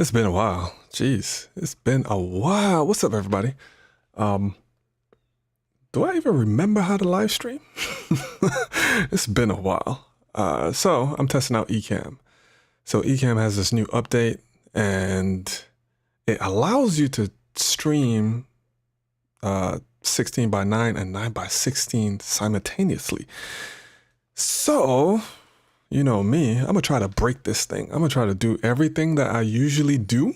It's been a while. Jeez, it's been a while. What's up, everybody? Do I even remember how to live stream? It's been a while. So I'm testing out ecamm. So ecamm has this new update, and it allows you to stream 16:9 and 9:16 simultaneously. So, you know me, I'm gonna try to break this thing. I'm gonna try to do everything that I usually do,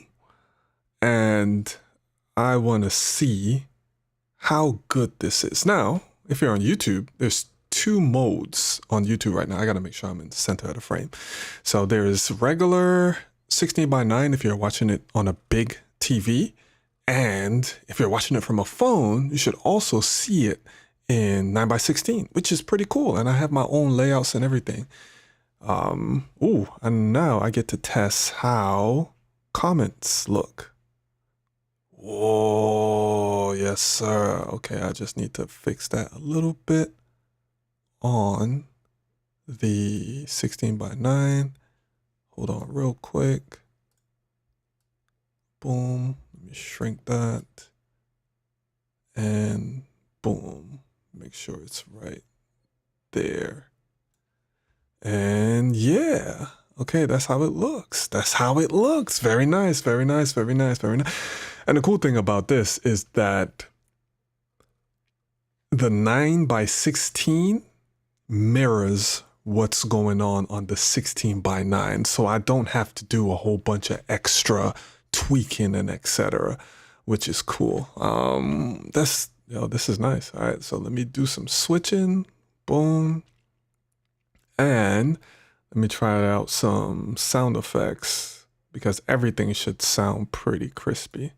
and I wanna see how good this is. Now, if you're on YouTube, there's two modes on YouTube right now. I gotta make sure I'm in the center of the frame. So there's regular 16:9 if you're watching it on a big TV, and if you're watching it from a phone, you should also see it in 9:16, which is pretty cool. And I have my own layouts and everything. And now I get to test how comments look. Whoa, yes, sir. Okay, I just need to fix that a little bit on the 16:9. Hold on real quick. Boom. Let me shrink that. And boom. Make sure it's right there. And yeah. Okay, that's how it looks. That's how it looks. Very nice, very nice, very nice, very nice. And the cool thing about this is that the 9:16 mirrors what's going on the 16:9. So I don't have to do a whole bunch of extra tweaking and etc., which is cool. This is nice. All right, so let me do some switching. Boom. And let me try out some sound effects, because everything should sound pretty crispy.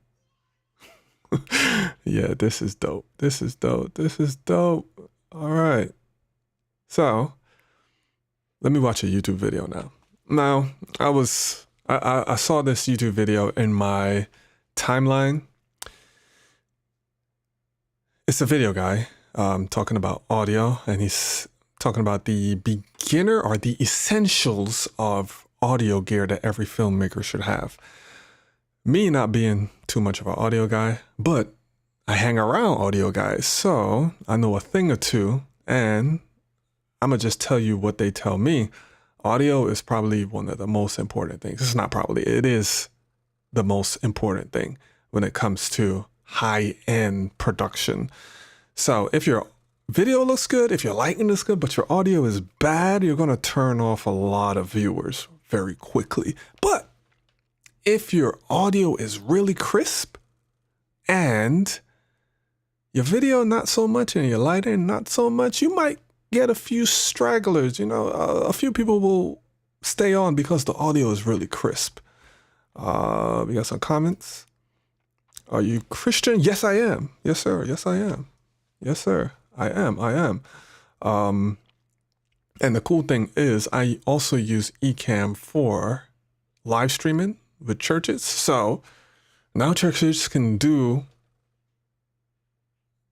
Yeah, this is dope. This is dope. This is dope. All right. So let me watch a YouTube video now. Now, I saw this YouTube video in my timeline. It's a video guy talking about audio, and he's talking about the beginner or the essentials of audio gear that every filmmaker should have. Me not being too much of an audio guy, but I hang around audio guys, so I know a thing or two, and I'm gonna just tell you what they tell me. Audio is probably one of the most important things. It's not probably, it is the most important thing when it comes to high-end production. So if your video looks good, if your lighting is good, but your audio is bad, you're gonna turn off a lot of viewers very quickly. But if your audio is really crisp and your video not so much and your lighting not so much, you might get a few stragglers. A few people will stay on because the audio is really crisp. We got some comments. Are you Christian? Yes, I am. Yes, sir. Yes, I am. Yes, sir. I am. And the cool thing is I also use ecamm for live streaming with churches. So now churches can do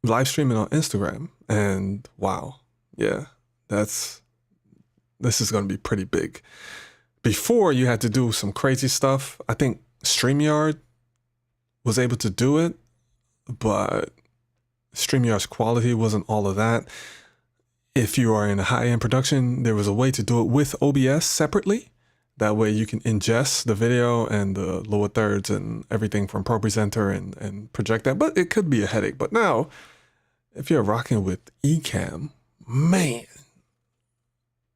live streaming on Instagram, and wow, yeah, this is going to be pretty big. Before, you had to do some crazy stuff. I think StreamYard was able to do it, but StreamYard's quality wasn't all of that. If you are in a high-end production, there was a way to do it with OBS separately. That way you can ingest the video and the lower thirds and everything from ProPresenter and project that, but it could be a headache. But now, if you're rocking with ecamm, man,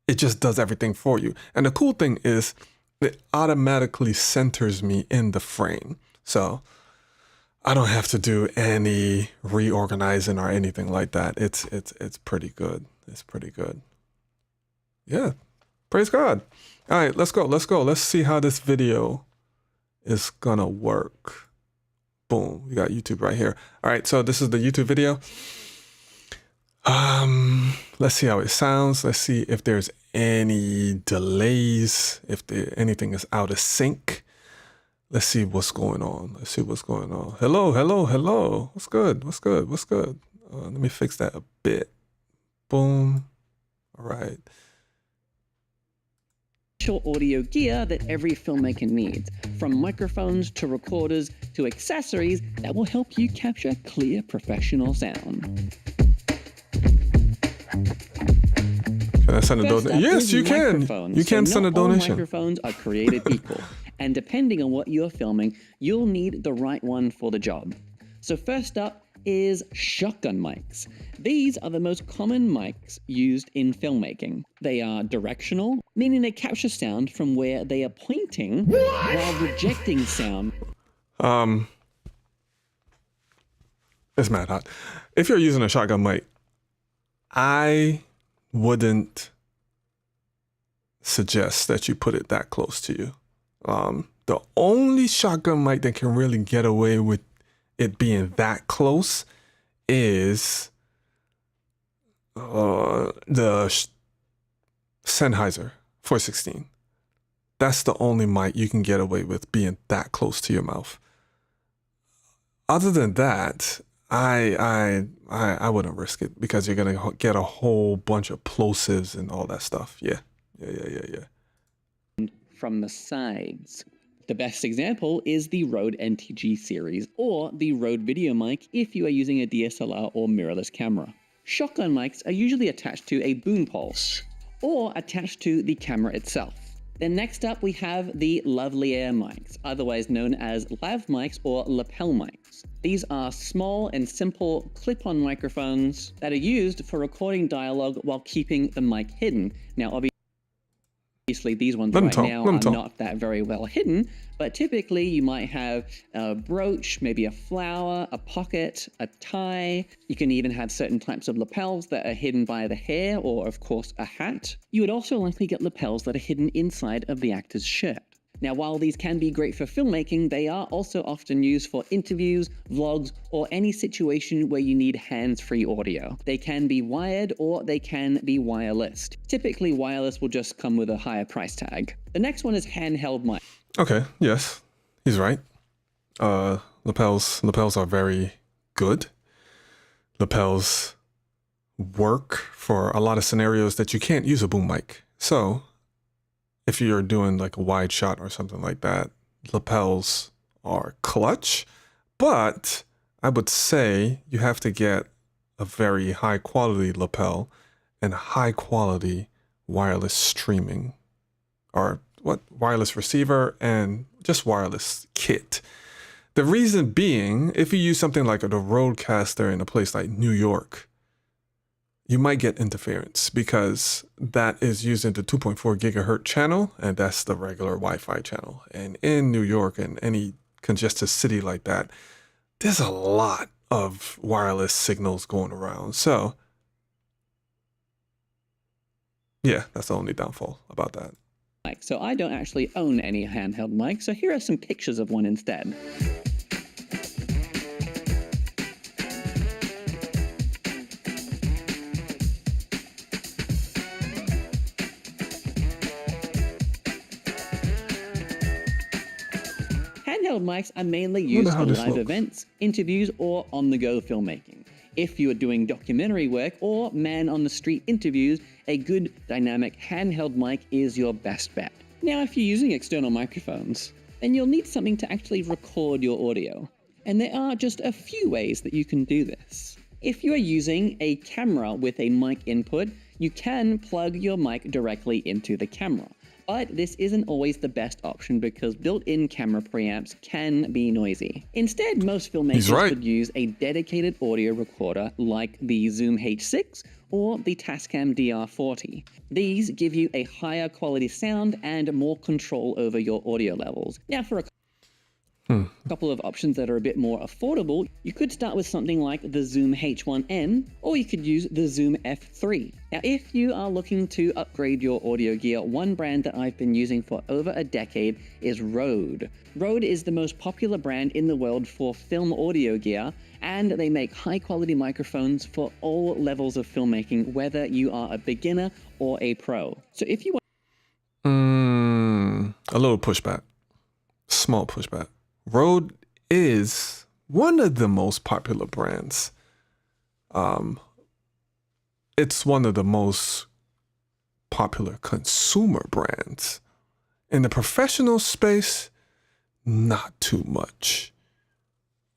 it just does everything for you. And the cool thing is it automatically centers me in the frame. So I don't have to do any reorganizing or anything like that. It's pretty good. It's pretty good. Yeah. Praise God. All right, let's go. Let's see how this video is gonna work. Boom. We got YouTube right here. All right, so this is the YouTube video. Let's see how it sounds. Let's see if there's any delays, if anything is out of sync. Let's see what's going on. Hello. What's good? Let me fix that a bit. Boom. All right. Audio gear that every filmmaker needs, from microphones to recorders to accessories that will help you capture clear professional sound. Can I send a donation? Yes, you can. You can send a donation. All microphones are created equal, and depending on what you're filming, you'll need the right one for the job. So first up is shotgun mics. These are the most common mics used in filmmaking. They are directional, meaning they capture sound from where they are pointing while rejecting sound. It's mad hot. If you're using a shotgun mic, I wouldn't suggest that you put it that close to you. The only shotgun mic that can really get away with it being that close is the Sennheiser 416. That's the only mic you can get away with being that close to your mouth. Other than that, I wouldn't risk it because you're gonna get a whole bunch of plosives and all that stuff. Yeah. From the sides. The best example is the Rode NTG series or the Rode Video mic if you are using a DSLR or mirrorless camera. Shotgun mics are usually attached to a boom pole or attached to the camera itself. Then next up we have the lavalier mics, otherwise known as lav mics or lapel mics. These are small and simple clip-on microphones that are used for recording dialogue while keeping the mic hidden. Now obviously these ones right now are not that very well hidden, but typically you might have a brooch, maybe a flower, a pocket, a tie. You can even have certain types of lapels that are hidden by the hair or of course a hat. You would also likely get lapels that are hidden inside of the actor's shirt. Now, while these can be great for filmmaking, they are also often used for interviews, vlogs, or any situation where you need hands-free audio. They can be wired or they can be wireless. Typically, wireless will just come with a higher price tag. The next one is handheld mic. Okay, yes, he's right. Lapels are very good. Lapels work for a lot of scenarios that you can't use a boom mic. So if you're doing like a wide shot or something like that, lapels are clutch. But I would say you have to get a very high quality lapel and high quality wireless streaming, or what, wireless receiver and just wireless kit. The reason being, if you use something like the Rodecaster in a place like New York, you might get interference because that is using the 2.4 gigahertz channel, and that's the regular Wi-Fi channel. And in New York and any congested city like that, there's a lot of wireless signals going around. So yeah, that's the only downfall about that. So I don't actually own any handheld mic, so here are some pictures of one instead. Handheld mics are mainly used for live events, interviews, or on-the-go filmmaking. If you are doing documentary work or man-on-the-street interviews, a good dynamic handheld mic is your best bet. Now, if you're using external microphones, then you'll need something to actually record your audio. And there are just a few ways that you can do this. If you are using a camera with a mic input, you can plug your mic directly into the camera. But this isn't always the best option because built-in camera preamps can be noisy. Instead, most filmmakers would use a dedicated audio recorder like the Zoom H6 or the Tascam DR40. These give you a higher quality sound and more control over your audio levels. Now, for a couple of options that are a bit more affordable, you could start with something like the Zoom H1N, or you could use the Zoom F3. Now, if you are looking to upgrade your audio gear, one brand that I've been using for over a decade is Rode. Rode is the most popular brand in the world for film audio gear, and they make high-quality microphones for all levels of filmmaking, whether you are a beginner or a pro. So if you want... A little pushback. Small pushback. Rode is one of the most popular brands. It's one of the most popular consumer brands. In the professional space, not too much.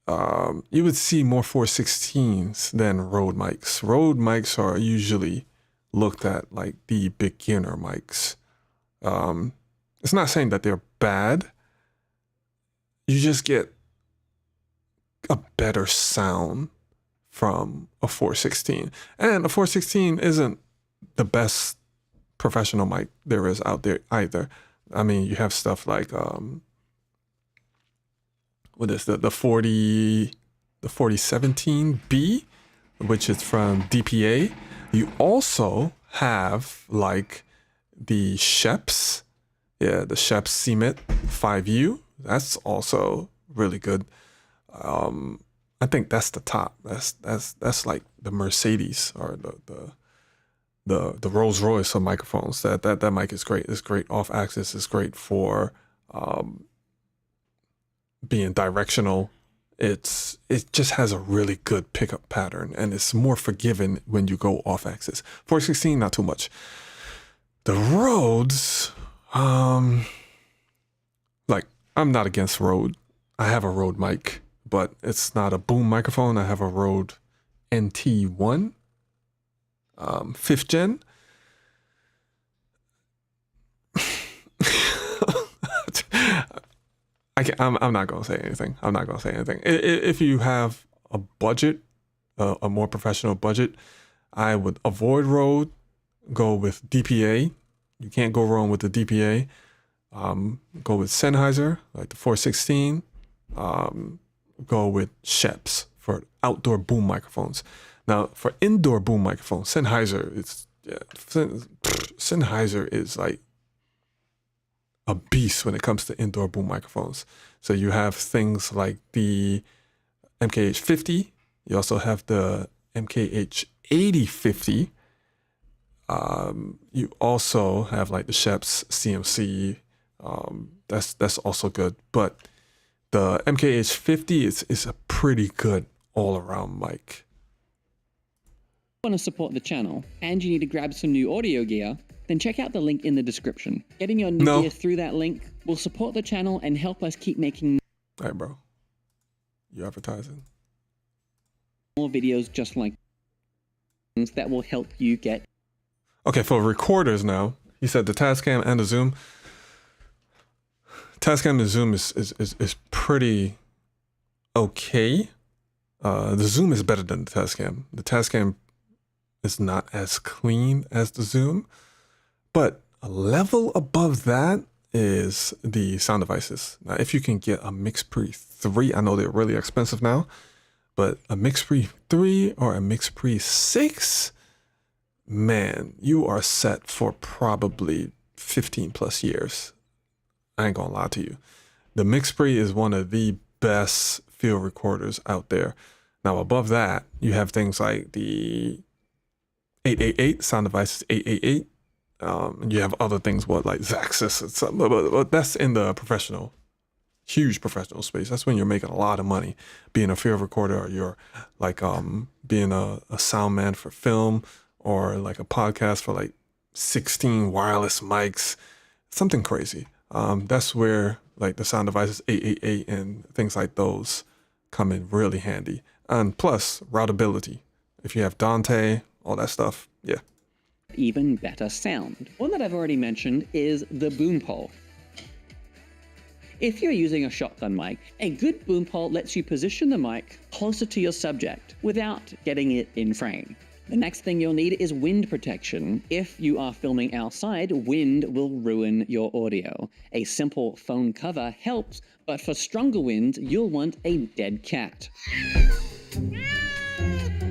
You would see more 416s than Rode mics. Rode mics are usually looked at like the beginner mics. It's not saying that they're bad. You just get a better sound from a 416. And a 416 isn't the best professional mic there is out there either. I mean, you have stuff like what is the 4017B, which is from DPA. You also have like the Sheps, the Sheps CMIT 5U. That's also really good. I think that's the top. That's like the Mercedes or the Rolls Royce of microphones. That mic is great. It's great off axis. It's great for being directional. It just has a really good pickup pattern, and it's more forgiving when you go off axis. 416, not too much. The Rhodes, like, I'm not against Rode. I have a Rode mic, but it's not a boom microphone. I have a Rode NT1, 5th gen. I'm not gonna say anything. I'm not gonna say anything. If you have a budget, a more professional budget, I would avoid Rode. Go with DPA. You can't go wrong with the DPA. Go with Sennheiser, like the 416. Go with Sheps for outdoor boom microphones. Now, for indoor boom microphones, Sennheiser is like a beast when it comes to indoor boom microphones. So you have things like the MKH50. You also have the MKH8050. You also have like the Sheps CMC. That's also good. But the MKH50 is a pretty good all-around mic. If you want to support the channel and you need to grab some new audio gear, then check out the link in the description. Getting your new gear through that link will support the channel and help us keep making... All right, bro. You advertising? more videos just like things that will help you get. Okay, for recorders now, he said the Tascam and the Zoom. Tascam and Zoom is pretty okay. The Zoom is better than the Tascam. The Tascam is not as clean as the Zoom, but a level above that is the sound devices. Now, if you can get a MixPre 3, I know they're really expensive now, but a MixPre 3 or a MixPre 6, man, you are set for probably 15 plus years. I ain't gonna lie to you. The MixPre is one of the best field recorders out there. Now, above that, you have things like the 888 sound devices 888. You have other things, like Zaxxas and something, but that's in the professional, huge professional space. That's when you're making a lot of money being a field recorder, or you're like being a sound man for film, or like a podcast for like 16 wireless mics, something crazy. That's where like the sound devices 888 and things like those come in really handy. And plus routability. If you have Dante, all that stuff, yeah. Even better sound. One that I've already mentioned is the boom pole. If you're using a shotgun mic, a good boom pole lets you position the mic closer to your subject without getting it in frame. The next thing you'll need is wind protection. If you are filming outside, wind will ruin your audio. A simple phone cover helps, but for stronger winds, you'll want a dead cat.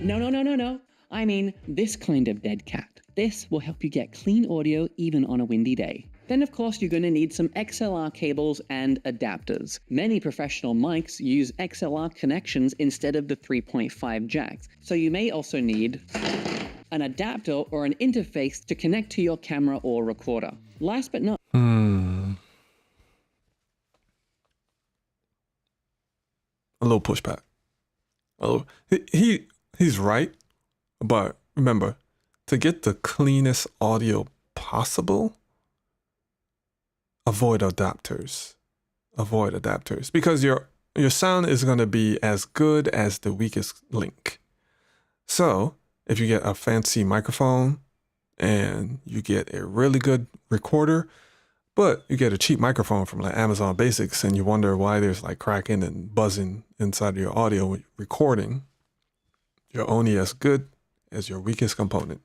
No. I mean this kind of dead cat. This will help you get clean audio even on a windy day. Then of course you're going to need some XLR cables and adapters. Many professional mics use XLR connections instead of the 3.5 jacks, so you may also need an adapter or an interface to connect to your camera or recorder. Last but not A little pushback. He's right, but remember, to get the cleanest audio possible, avoid adapters. Avoid adapters, because your sound is going to be as good as the weakest link. So if you get a fancy microphone and you get a really good recorder, but you get a cheap microphone from like Amazon Basics and you wonder why there's like cracking and buzzing inside of your audio recording, you're only as good as your weakest component.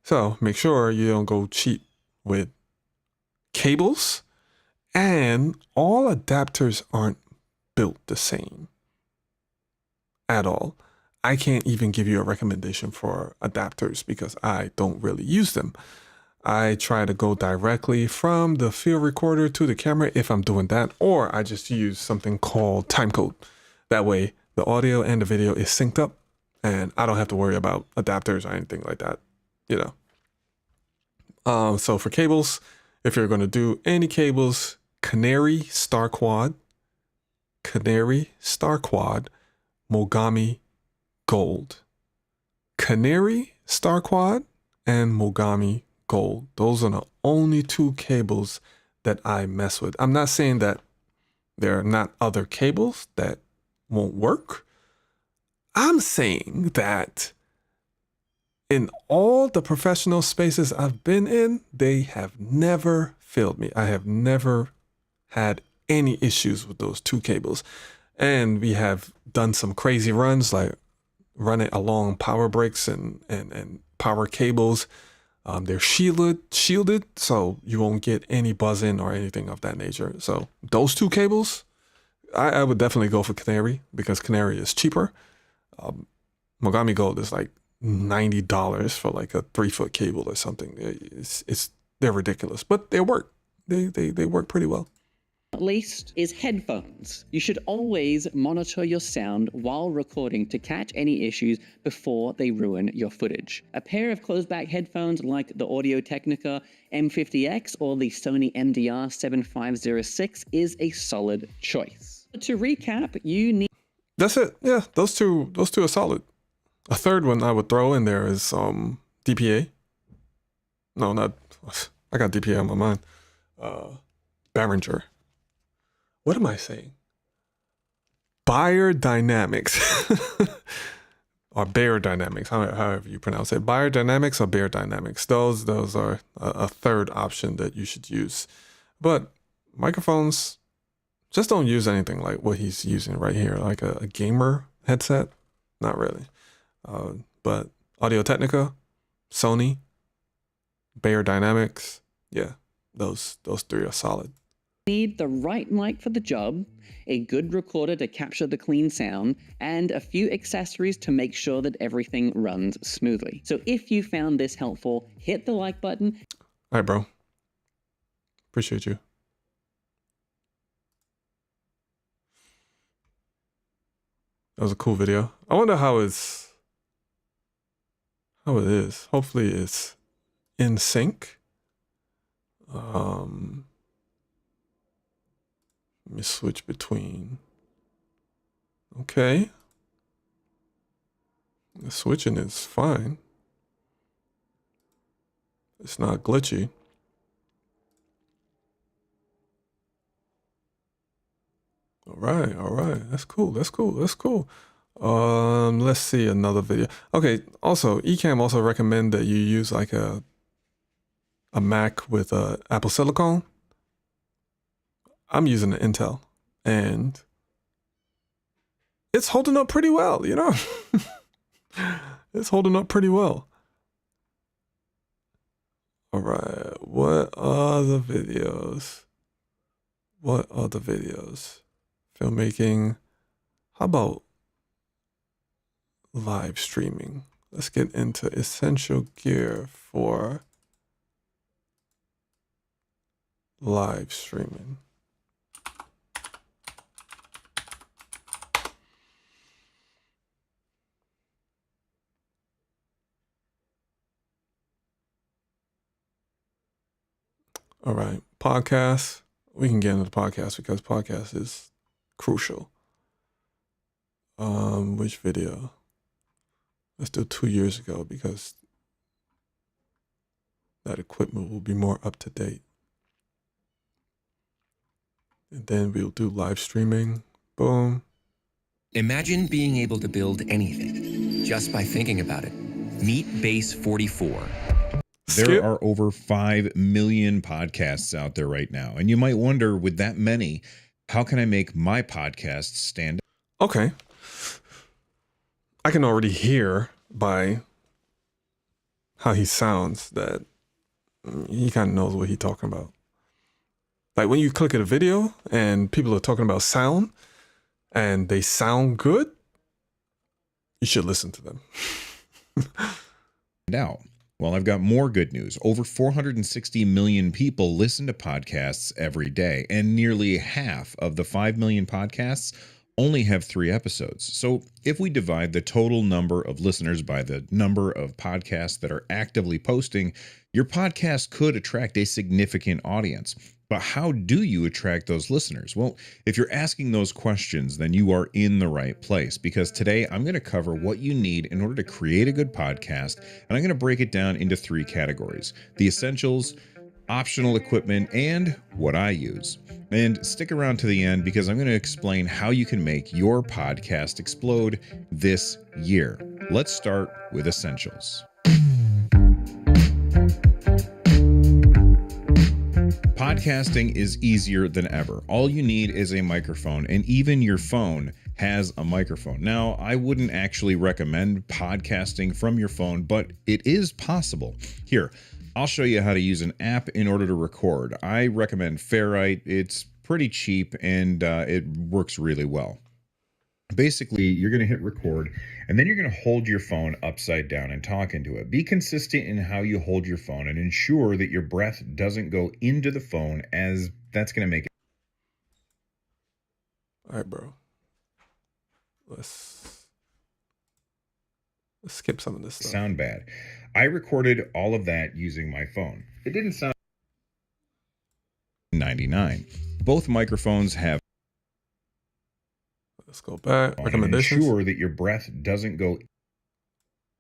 So make sure you don't go cheap with cables, and all adapters aren't built the same at all. I can't even give you a recommendation for adapters because I don't really use them. I try to go directly from the field recorder to the camera if I'm doing that, or I just use something called timecode. That way the audio and the video is synced up and I don't have to worry about adapters or anything like that, you know. So for cables, if you're going to do any cables, Canary Star Quad, Mogami Gold. Canary Star Quad and Mogami Gold. Those are the only two cables that I mess with. I'm not saying that there are not other cables that won't work. I'm saying that in all the professional spaces I've been in, they have never failed me. I have never had any issues with those two cables. And we have done some crazy runs, like running along power breaks and power cables. They're shielded, so you won't get any buzzing or anything of that nature. So those two cables, I would definitely go for Canary because Canary is cheaper. Mogami Gold is like $90 for like a 3-foot cable or something. They're ridiculous, but they work. They work pretty well. least is headphones. You should always monitor your sound while recording to catch any issues before they ruin your footage. A pair of closed-back headphones like the Audio-Technica M50X or the Sony MDR 7506 is a solid choice. To recap, you need... That's it. Yeah, those two are solid. A third one I would throw in there is DPA. No, not... I got DPA on my mind. Behringer. What am I saying? Buyer Dynamics. or Beyerdynamics, however you pronounce it. Beyerdynamics or Beyerdynamics. Those are a third option that you should use. But microphones, just don't use anything like what he's using right here, like a gamer headset. Not really. But Audio-Technica, Sony, Beyerdynamics, yeah, those three are solid. Need the right mic for the job, a good recorder to capture the clean sound, and a few accessories to make sure that everything runs smoothly. So if you found this helpful, hit the like button. All right, bro. Appreciate you. That was a cool video. I wonder how it is. Hopefully it's in sync. Let me switch between. Okay. The switching is fine. It's not glitchy. All right. That's cool. Let's see another video. Okay, also, ecamm also recommend that you use like a Mac with Apple Silicon. I'm using an Intel, and it's holding up pretty well, you know? It's holding up pretty well. All right, what other videos? Filmmaking. How about live streaming? Let's get into essential gear for live streaming. All right, podcasts. We can get into the podcast because podcast is crucial. Which video? Let's do 2 years ago because that equipment will be more up to date. And then we'll do live streaming. Boom. Imagine being able to build anything just by thinking about it. Meet Base 44. There are over 5 million podcasts out there right now. And you might wonder, with that many, how can I make my podcast stand out? Okay. I can already hear by how he sounds that he kind of knows what he's talking about. Like when you click at a video and people are talking about sound and they sound good, you should listen to them. Now, well, I've got more good news. Over 460 million people listen to podcasts every day, and nearly half of the 5 million podcasts only have 3 episodes. So if we divide the total number of listeners by the number of podcasts that are actively posting, your podcast could attract a significant audience. But how do you attract those listeners? Well, if you're asking those questions, then you are in the right place, because today I'm going to cover what you need in order to create a good podcast, and I'm going to break it down into 3 categories: the essentials, optional equipment, and what I use. And stick around to the end because I'm going to explain how you can make your podcast explode this year. Let's start with essentials. Podcasting is easier than ever. All you need is a microphone, and even your phone has a microphone. Now, I wouldn't actually recommend podcasting from your phone, but it is possible. Here, I'll show you how to use an app in order to record. I recommend Ferrite. It's pretty cheap and it works really well. Basically, you're going to hit record, and then you're going to hold your phone upside down and talk into it. Be consistent in how you hold your phone and ensure that your breath doesn't go into the phone, as that's going to make it. All right, bro. Let's skip some of this stuff. Sound bad. I recorded all of that using my phone. It didn't sound 99. Both microphones have. Let's go back. Recommendations. Ensure that your breath doesn't go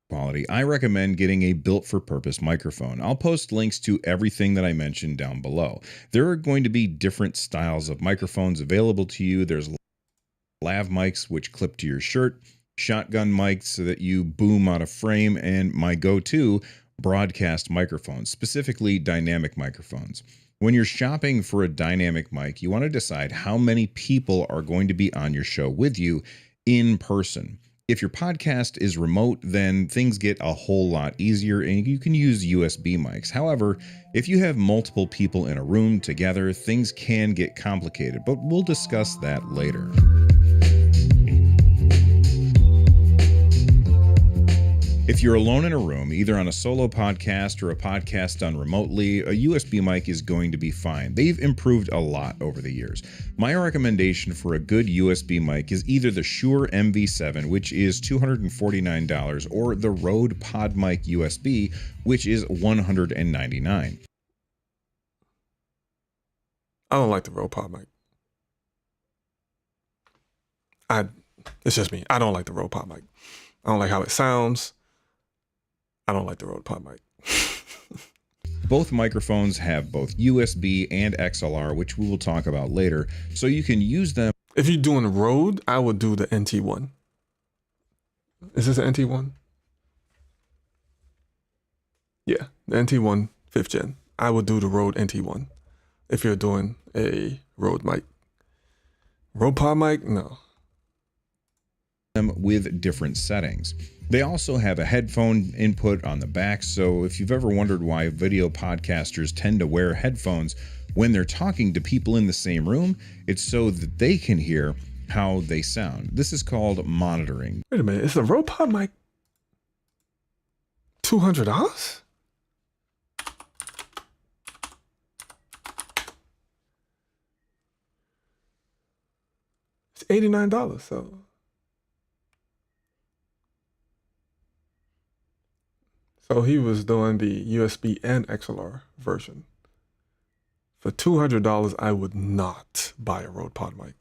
quality. I recommend getting a built-for-purpose microphone. I'll post links to everything that I mentioned down below. There are going to be different styles of microphones available to you. There's lav mics which clip to your shirt, shotgun mics so that you boom out of frame, and my go-to broadcast microphones, specifically dynamic microphones. When you're shopping for a dynamic mic, you want to decide how many people are going to be on your show with you in person. If your podcast is remote, then things get a whole lot easier and you can use USB mics. However, if you have multiple people in a room together, things can get complicated, but we'll discuss that later. If you're alone in a room, either on a solo podcast or a podcast done remotely, a USB mic is going to be fine. They've improved a lot over the years. My recommendation for a good USB mic is either the Shure MV7, which is $249, or the Rode PodMic USB, which is $199. I don't like the Rode Pod mic. It's just me. I don't like the Rode Pod mic. I don't like how it sounds. I don't like the Rode Pod mic. Both microphones have both USB and XLR, which we will talk about later, so you can use them. If you're doing a Rode, I would do the NT1. Is this an NT1? Yeah, the NT1 5th gen. I would do the Rode NT1 if you're doing a Rode mic. Rode Pod mic, no. With different settings. They also have a headphone input on the back, so if you've ever wondered why video podcasters tend to wear headphones when they're talking to people in the same room, it's so that they can hear how they sound. This is called monitoring. Wait a minute, is the Rode Pod mic $200? It's $89, so. So he was doing the USB and XLR version. For $200, I would not buy a Rode Pod mic.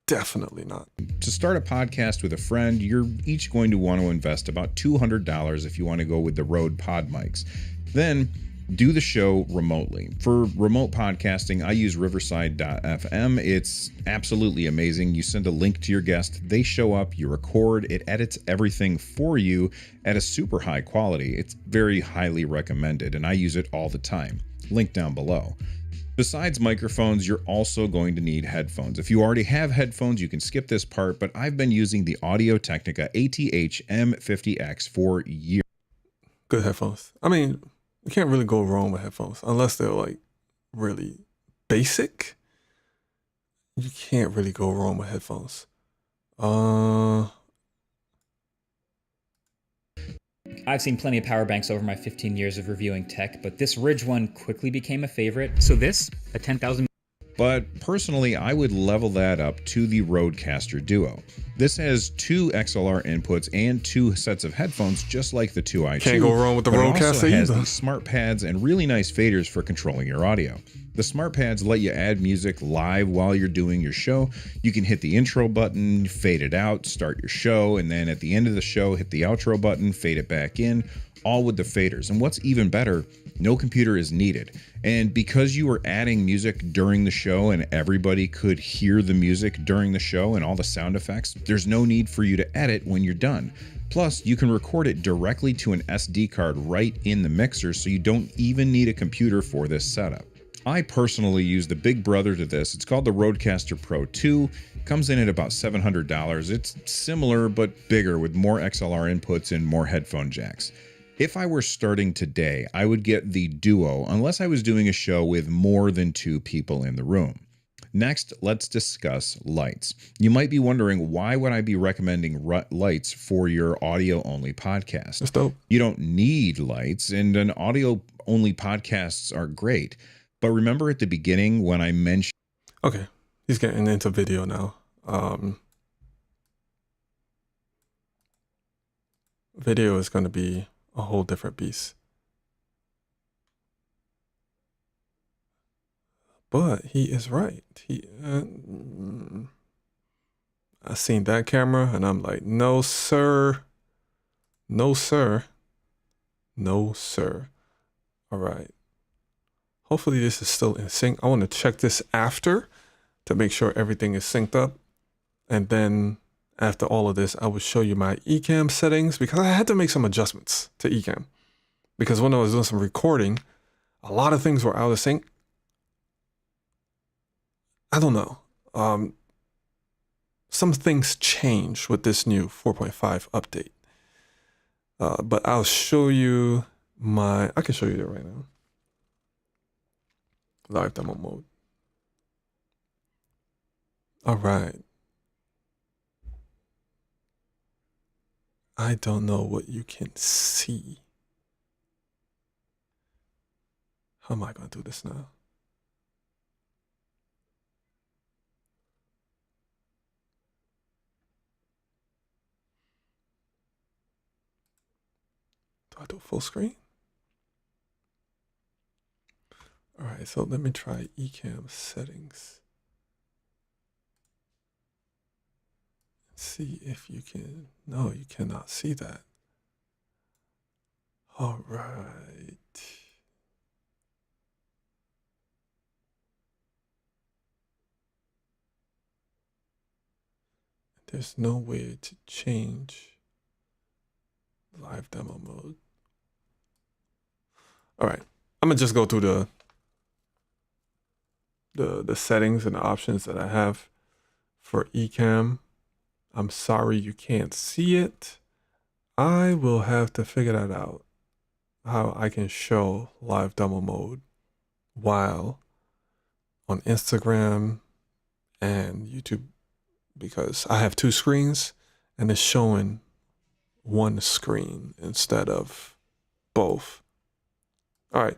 Definitely not. To start a podcast with a friend, you're each going to want to invest about $200 if you want to go with the Rode Pod mics. Then do the show remotely. For remote podcasting, I use Riverside.fm. It's absolutely amazing. You send a link to your guest, they show up, you record, it edits everything for you at a super high quality. It's very highly recommended, and I use it all the time. Link down below. Besides microphones, you're also going to need headphones. If you already have headphones, you can skip this part, but I've been using the Audio-Technica ATH M50X for years. Good headphones. I mean, you can't really go wrong with headphones unless they're like really basic. You can't really go wrong with headphones. I've seen plenty of power banks over my 15 years of reviewing tech, but this Ridge one quickly became a favorite. So this, a 10,000. But personally, I would level that up to the Rodecaster Duo. This has two XLR inputs and two sets of headphones, just like the 2i2. Can't go wrong with the Rodecaster either. It also has either. these smart pads and really nice faders for controlling your audio. The smart pads let you add music live while you're doing your show. You can hit the intro button, fade it out, start your show, and then at the end of the show, hit the outro button, fade it back in, all with the faders. And what's even better, no computer is needed. And because you were adding music during the show and everybody could hear the music during the show and all the sound effects, there's no need for you to edit when you're done. Plus, you can record it directly to an SD card right in the mixer, so you don't even need a computer for this setup. I personally use the big brother to this. It's called the Rodecaster Pro 2. It comes in at about $700. It's similar but bigger with more XLR inputs and more headphone jacks. If I were starting today, I would get the Duo unless I was doing a show with more than 2 people in the room. Next, let's discuss lights. You might be wondering, why would I be recommending lights for your audio-only podcast? That's dope. You don't need lights, and an audio-only podcasts are great. But remember at the beginning when I mentioned... Okay, he's getting into video now. Video is going to be a whole different beast. But he is right. I seen that camera and I'm like, no, sir. No, sir. No, sir. All right. Hopefully this is still in sync. I want to check this after to make sure everything is synced up. And then after all of this, I will show you my ecamm settings because I had to make some adjustments to ecamm. Because when I was doing some recording, a lot of things were out of sync. I don't know. Some things change with this new 4.5 update. But I'll show you I can show you that right now. Live demo mode. All right. I don't know what you can see. How am I going to do this now? Do I do full screen? All right, so let me try ecamm settings. See if you can. No, you cannot see that. All right. There's no way to change live demo mode. All right, I'm gonna just go through the settings and the options that I have for ecamm. I'm sorry you can't see it. I will have to figure that out, how I can show live demo mode while on Instagram and YouTube, because I have two screens and it's showing one screen instead of both. All right,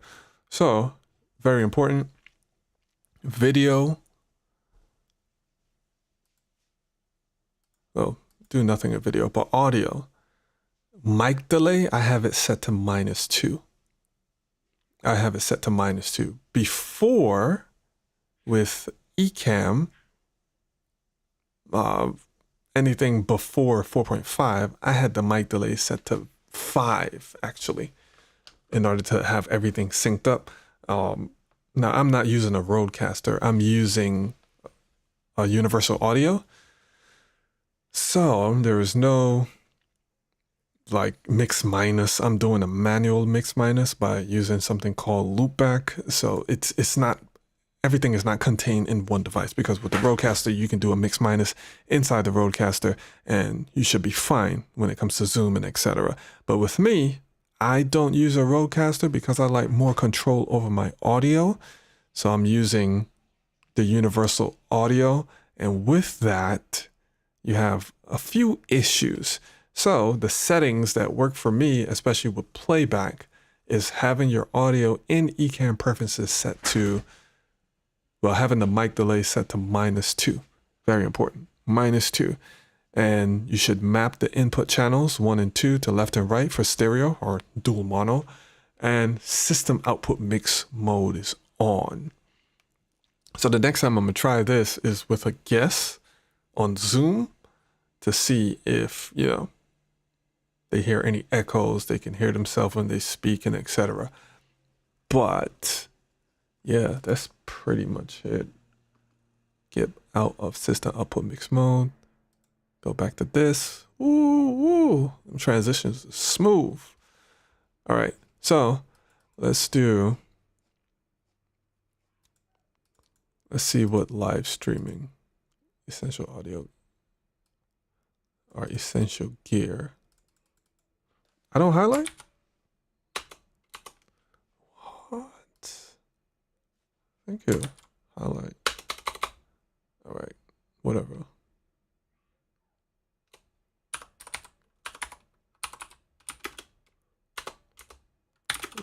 so very important. Video. Well, do nothing in video, but audio. Mic delay, I have it set to -2. I have it set to -2. Before, with ecamm, anything before 4.5, I had the mic delay set to 5, actually, in order to have everything synced up. Now, I'm not using a Rodecaster. I'm using a universal audio. So there is no like mix minus. I'm doing a manual mix minus by using something called loopback. So it's not, everything is not contained in one device, because with the Rodecaster, you can do a mix minus inside the Rodecaster and you should be fine when it comes to Zoom and etc. But with me, I don't use a Rodecaster because I like more control over my audio. So I'm using the universal audio. And with that, you have a few issues. So the settings that work for me, especially with playback, is having your audio in ecamm preferences set to, well, having the mic delay set to -2. Very important, -2. And you should map the input channels 1 and 2 to left and right for stereo or dual mono. And system output mix mode is on. So the next time I'm gonna try this is with a guest on Zoom to see if, they hear any echoes, they can hear themselves when they speak and etc. But yeah, that's pretty much it. Get out of system output mix mode. Go back to this. Ooh, transitions smooth. All right, so let's see what live streaming, essential audio, or essential gear. I don't highlight? What? Thank you. Highlight. All right, whatever.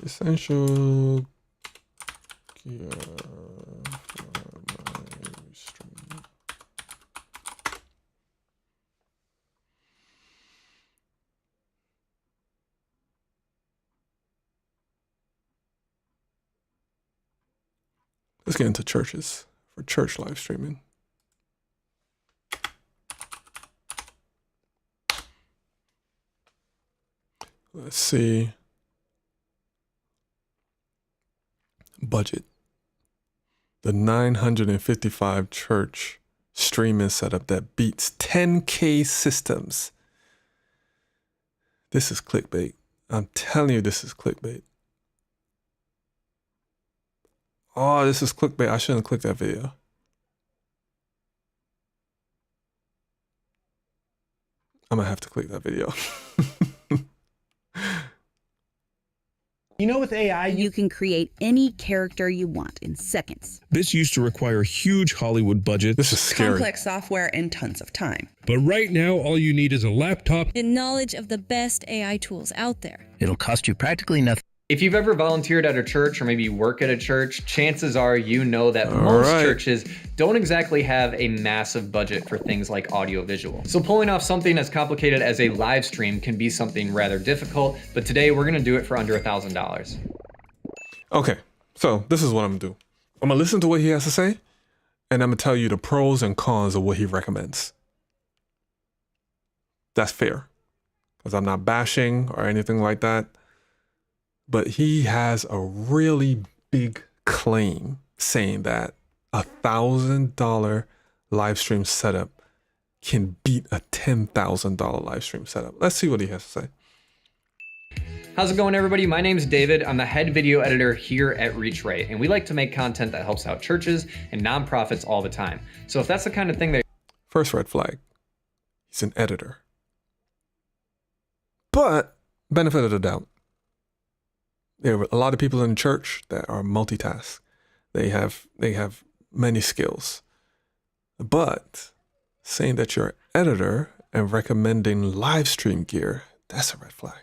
Essential gear for my stream. Let's get into churches for church live streaming. Let's see. Budget. The 955 church streaming setup that beats 10K systems. This is clickbait. I'm telling you, this is clickbait. Oh, this is clickbait. I shouldn't click that video. I'm gonna have to click that video. You know, with AI, You can create any character you want in seconds. This used to require huge Hollywood budgets. This is scary. complex software, and tons of time. But right now, all you need is a laptop and knowledge of the best AI tools out there. It'll cost you practically nothing. If you've ever volunteered at a church or maybe you work at a church, chances are you know that most churches don't exactly have a massive budget for things like audiovisual. So pulling off something as complicated as a live stream can be something rather difficult, but today we're gonna do it for under $1,000. Okay, so this is what I'm gonna do. I'm gonna listen to what he has to say, and I'm gonna tell you the pros and cons of what he recommends. That's fair, because I'm not bashing or anything like that. But he has a really big claim saying that $1,000 live stream setup can beat a $10,000 live stream setup. Let's see what he has to say. How's it going, everybody? My name's David. I'm the head video editor here at ReachRate, and we like to make content that helps out churches and nonprofits all the time. So if that's the kind of thing that... First red flag, he's an editor. But benefit of the doubt. There are a lot of people in church that are multitask. They have many skills. But saying that you're an editor and recommending live stream gear, that's a red flag.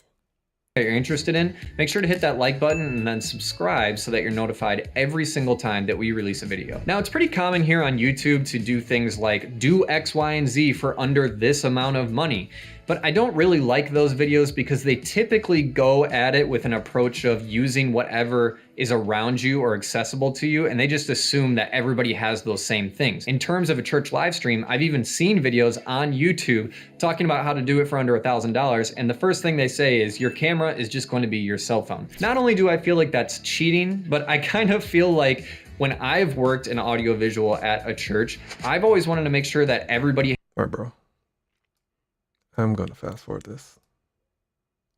You're interested in, make sure to hit that like button and then subscribe so that you're notified every single time that we release a video. Now, it's pretty common here on YouTube to do things like do X, Y, and Z for under this amount of money. But I don't really like those videos because they typically go at it with an approach of using whatever is around you or accessible to you, and they just assume that everybody has those same things. In terms of a church live stream, I've even seen videos on YouTube talking about how to do it for under $1,000, and the first thing they say is your camera is just going to be your cell phone. Not only do I feel like that's cheating, but I kind of feel like when I've worked in audiovisual at a church, I've always wanted to make sure that everybody... All right, bro. I'm gonna fast forward this.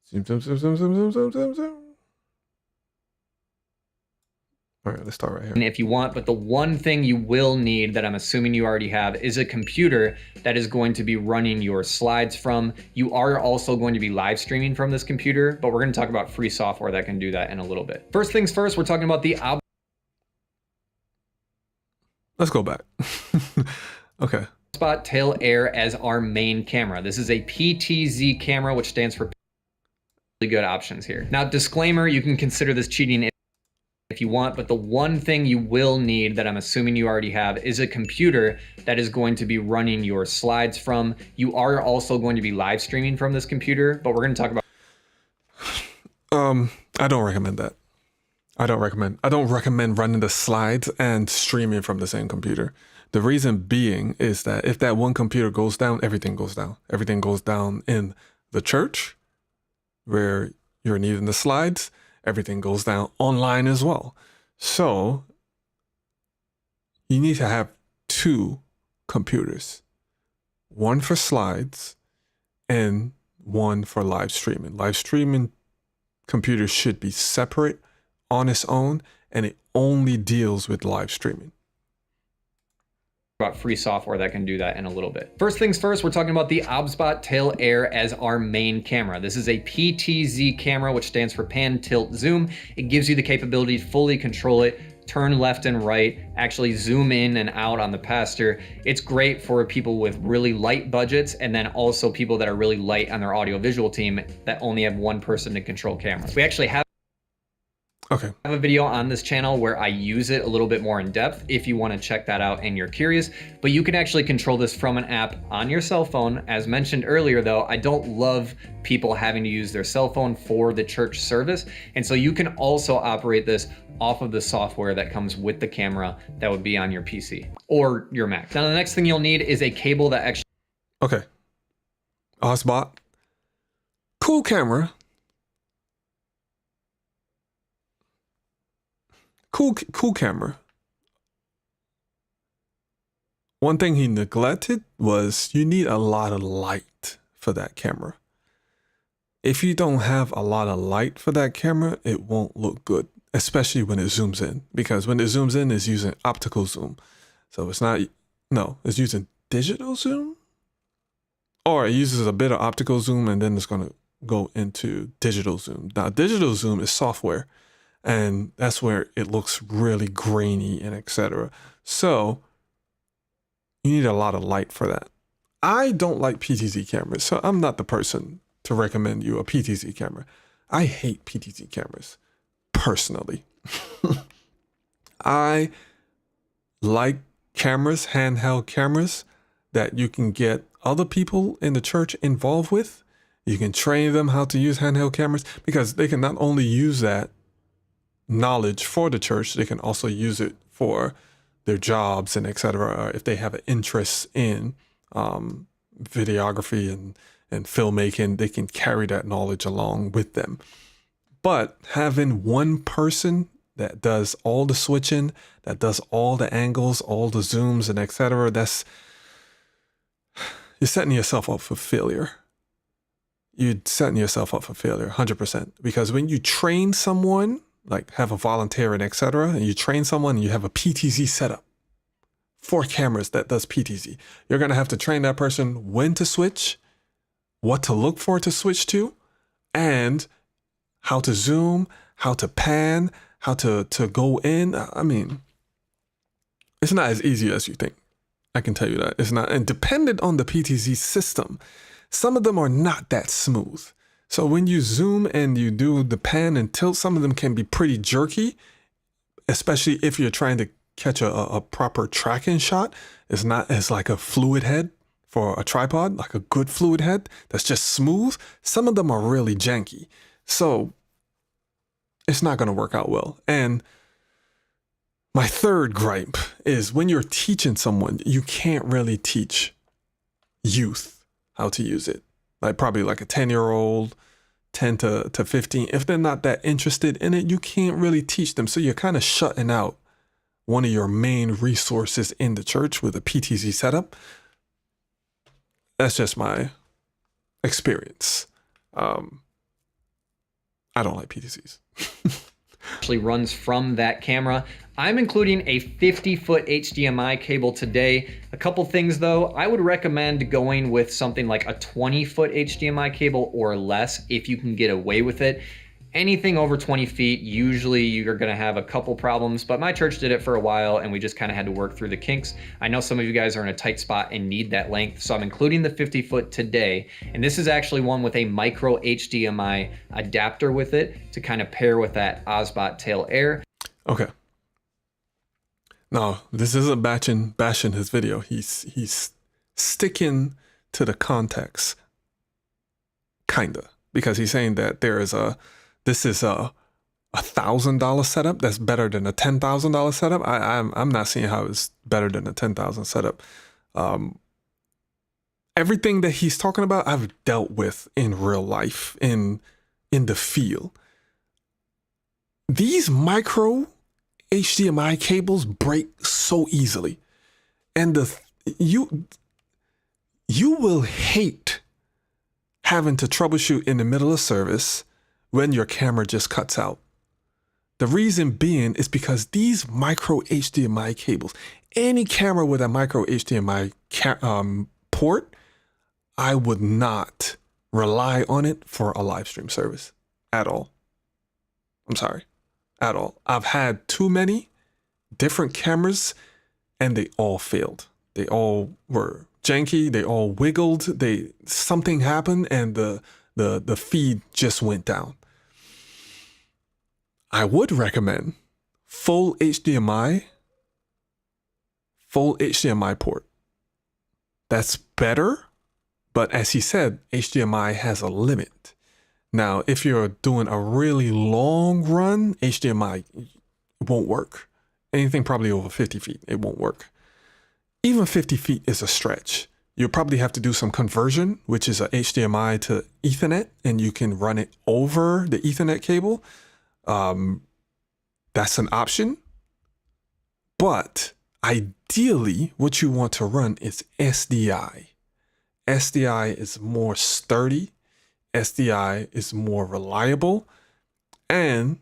Zoom, zoom, zoom, zoom, zoom, zoom, zoom, zoom, zoom. All right, let's start right here. If you want, but the one thing you will need that I'm assuming you already have is a computer that is going to be running your slides from. You are also going to be live streaming from this computer, but we're going to talk about free software that can do that in a little bit. First things first, we're talking about the... Let's go back. Okay. Spot Tail Air as our main camera. This is a PTZ camera, which stands for really good options here. Now, disclaimer, you can consider this cheating if you want, but the one thing you will need that I'm assuming you already have is a computer that is going to be running your slides from. You are also going to be live streaming from this computer, but we're going to talk about... I don't recommend that. I don't recommend running the slides and streaming from the same computer. The reason being is that if that one computer goes down, everything goes down. Everything goes down in the church where you're needing the slides. Everything goes down online as well. So you need to have two computers, one for slides and one for live streaming. Live streaming computers should be separate on its own, and it only deals with live streaming. About free software that can do that in a little bit. First things first, we're talking about the OBSBot Tail Air as our main camera. This is a PTZ camera, which stands for Pan, Tilt, Zoom. It gives you the capability to fully control it, turn left and right, actually zoom in and out on the pastor. It's great for people with really light budgets, and then also people that are really light on their audiovisual team that only have one person to control cameras. We actually have a video on this channel where I use it a little bit more in depth if you want to check that out and you're curious, but you can actually control this from an app on your cell phone. As mentioned earlier though, I don't love people having to use their cell phone for the church service, and so you can also operate this off of the software that comes with the camera that would be on your PC or your Mac. Now the next thing you'll need is a cable that actually... Okay. OBSBot. Cool camera. Cool camera. one thing he neglected was you need a lot of light for that camera. If you don't have a lot of light for that camera, it won't look good, especially when it zooms in, because when it zooms in, it's using optical zoom. So it's using digital zoom, or it uses a bit of optical zoom and then it's going to go into digital zoom. Now, digital zoom is software, and that's where it looks really grainy and etc. So you need a lot of light for that. I don't like PTZ cameras, so I'm not the person to recommend you a PTZ camera. I hate PTZ cameras, personally. I like cameras, handheld cameras, that you can get other people in the church involved with. You can train them how to use handheld cameras, because they can not only use that knowledge for the church, they can also use it for their jobs and etc. If they have an interest in videography and filmmaking, they can carry that knowledge along with them. But having one person that does all the switching, that does all the angles, all the zooms and etc., you're setting yourself up for failure. You're setting yourself up for failure 100%. Because when you train someone, like have a volunteer and etc., and you train someone and you have a PTZ setup, 4 cameras that does PTZ, you're going to have to train that person when to switch, what to look for to switch to, and how to zoom, how to pan, how to go in. I mean, it's not as easy as you think. I can tell you that. It's not. And dependent on the PTZ system, some of them are not that smooth. So when you zoom and you do the pan and tilt, some of them can be pretty jerky, especially if you're trying to catch a proper tracking shot. It's not as like a fluid head for a tripod, like a good fluid head that's just smooth. Some of them are really janky. So it's not going to work out well. And my third gripe is when you're teaching someone, you can't really teach youth how to use it. Like probably like a 10-year-old, 10 to 15. If they're not that interested in it, you can't really teach them. So you're kind of shutting out one of your main resources in the church with a PTZ setup. That's just my experience. I don't like PTZs. Actually runs from that camera. I'm including a 50-foot HDMI cable today. A couple things though, I would recommend going with something like a 20-foot HDMI cable or less if you can get away with it. Anything over 20 feet, usually you're gonna have a couple problems, but my church did it for a while and we just kind of had to work through the kinks. I know some of you guys are in a tight spot and need that length, so I'm including the 50-foot today. And this is actually one with a micro HDMI adapter with it to kind of pair with that Osbot Tail Air. Okay. Now, this isn't bashing his video. He's sticking to the context, kinda, because he's saying that this is a $1,000 setup that's better than a $10,000 setup. I'm not seeing how it's better than a $10,000 setup. Everything that he's talking about, I've dealt with in real life, in the field. These micro HDMI cables break so easily, and you will hate having to troubleshoot in the middle of service when your camera just cuts out. The reason being is because these micro HDMI cables, any camera with a micro HDMI port, I would not rely on it for a live stream service at all. I'm sorry, at all. I've had too many different cameras and they all failed. They all were janky. They all wiggled. Something happened and the feed just went down. I would recommend full HDMI port. That's better, but as he said, HDMI has a limit. Now, if you're doing a really long run, HDMI won't work. Anything probably over 50 feet, it won't work. Even 50 feet is a stretch. You'll probably have to do some conversion, which is a HDMI to Ethernet, and you can run it over the Ethernet cable. That's an option, but Ideally, what you want to run is SDI. SDI is more sturdy. SDI is more reliable. And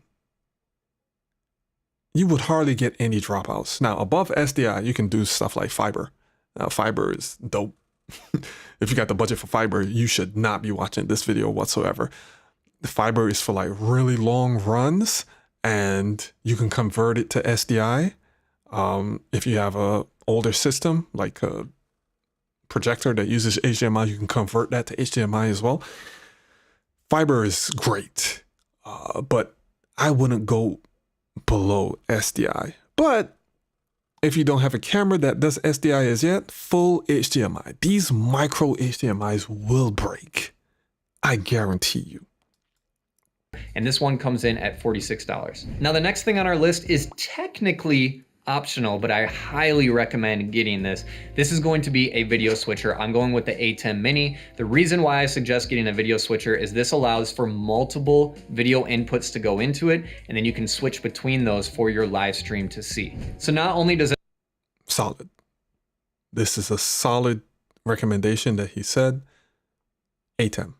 you would hardly get any dropouts. Now, above SDI, you can do stuff like fiber. Now, fiber is dope. If you got the budget for fiber, you should not be watching this video whatsoever. The fiber is for like really long runs, and you can convert it to SDI. If you have a older system, like a projector that uses HDMI, you can convert that to HDMI as well. Fiber is great, but I wouldn't go below SDI. But if you don't have a camera that does SDI as yet, full HDMI. These micro HDMIs will break. I guarantee you. And this one comes in at $46. Now, the next thing on our list is technically optional, but I highly recommend getting this. This is going to be a video switcher. I'm going with the ecamm Mini. The reason why I suggest getting a video switcher is this allows for multiple video inputs to go into it, and then you can switch between those for your live stream to see. So not only does it... Solid. This is a solid recommendation that he said. ecamm.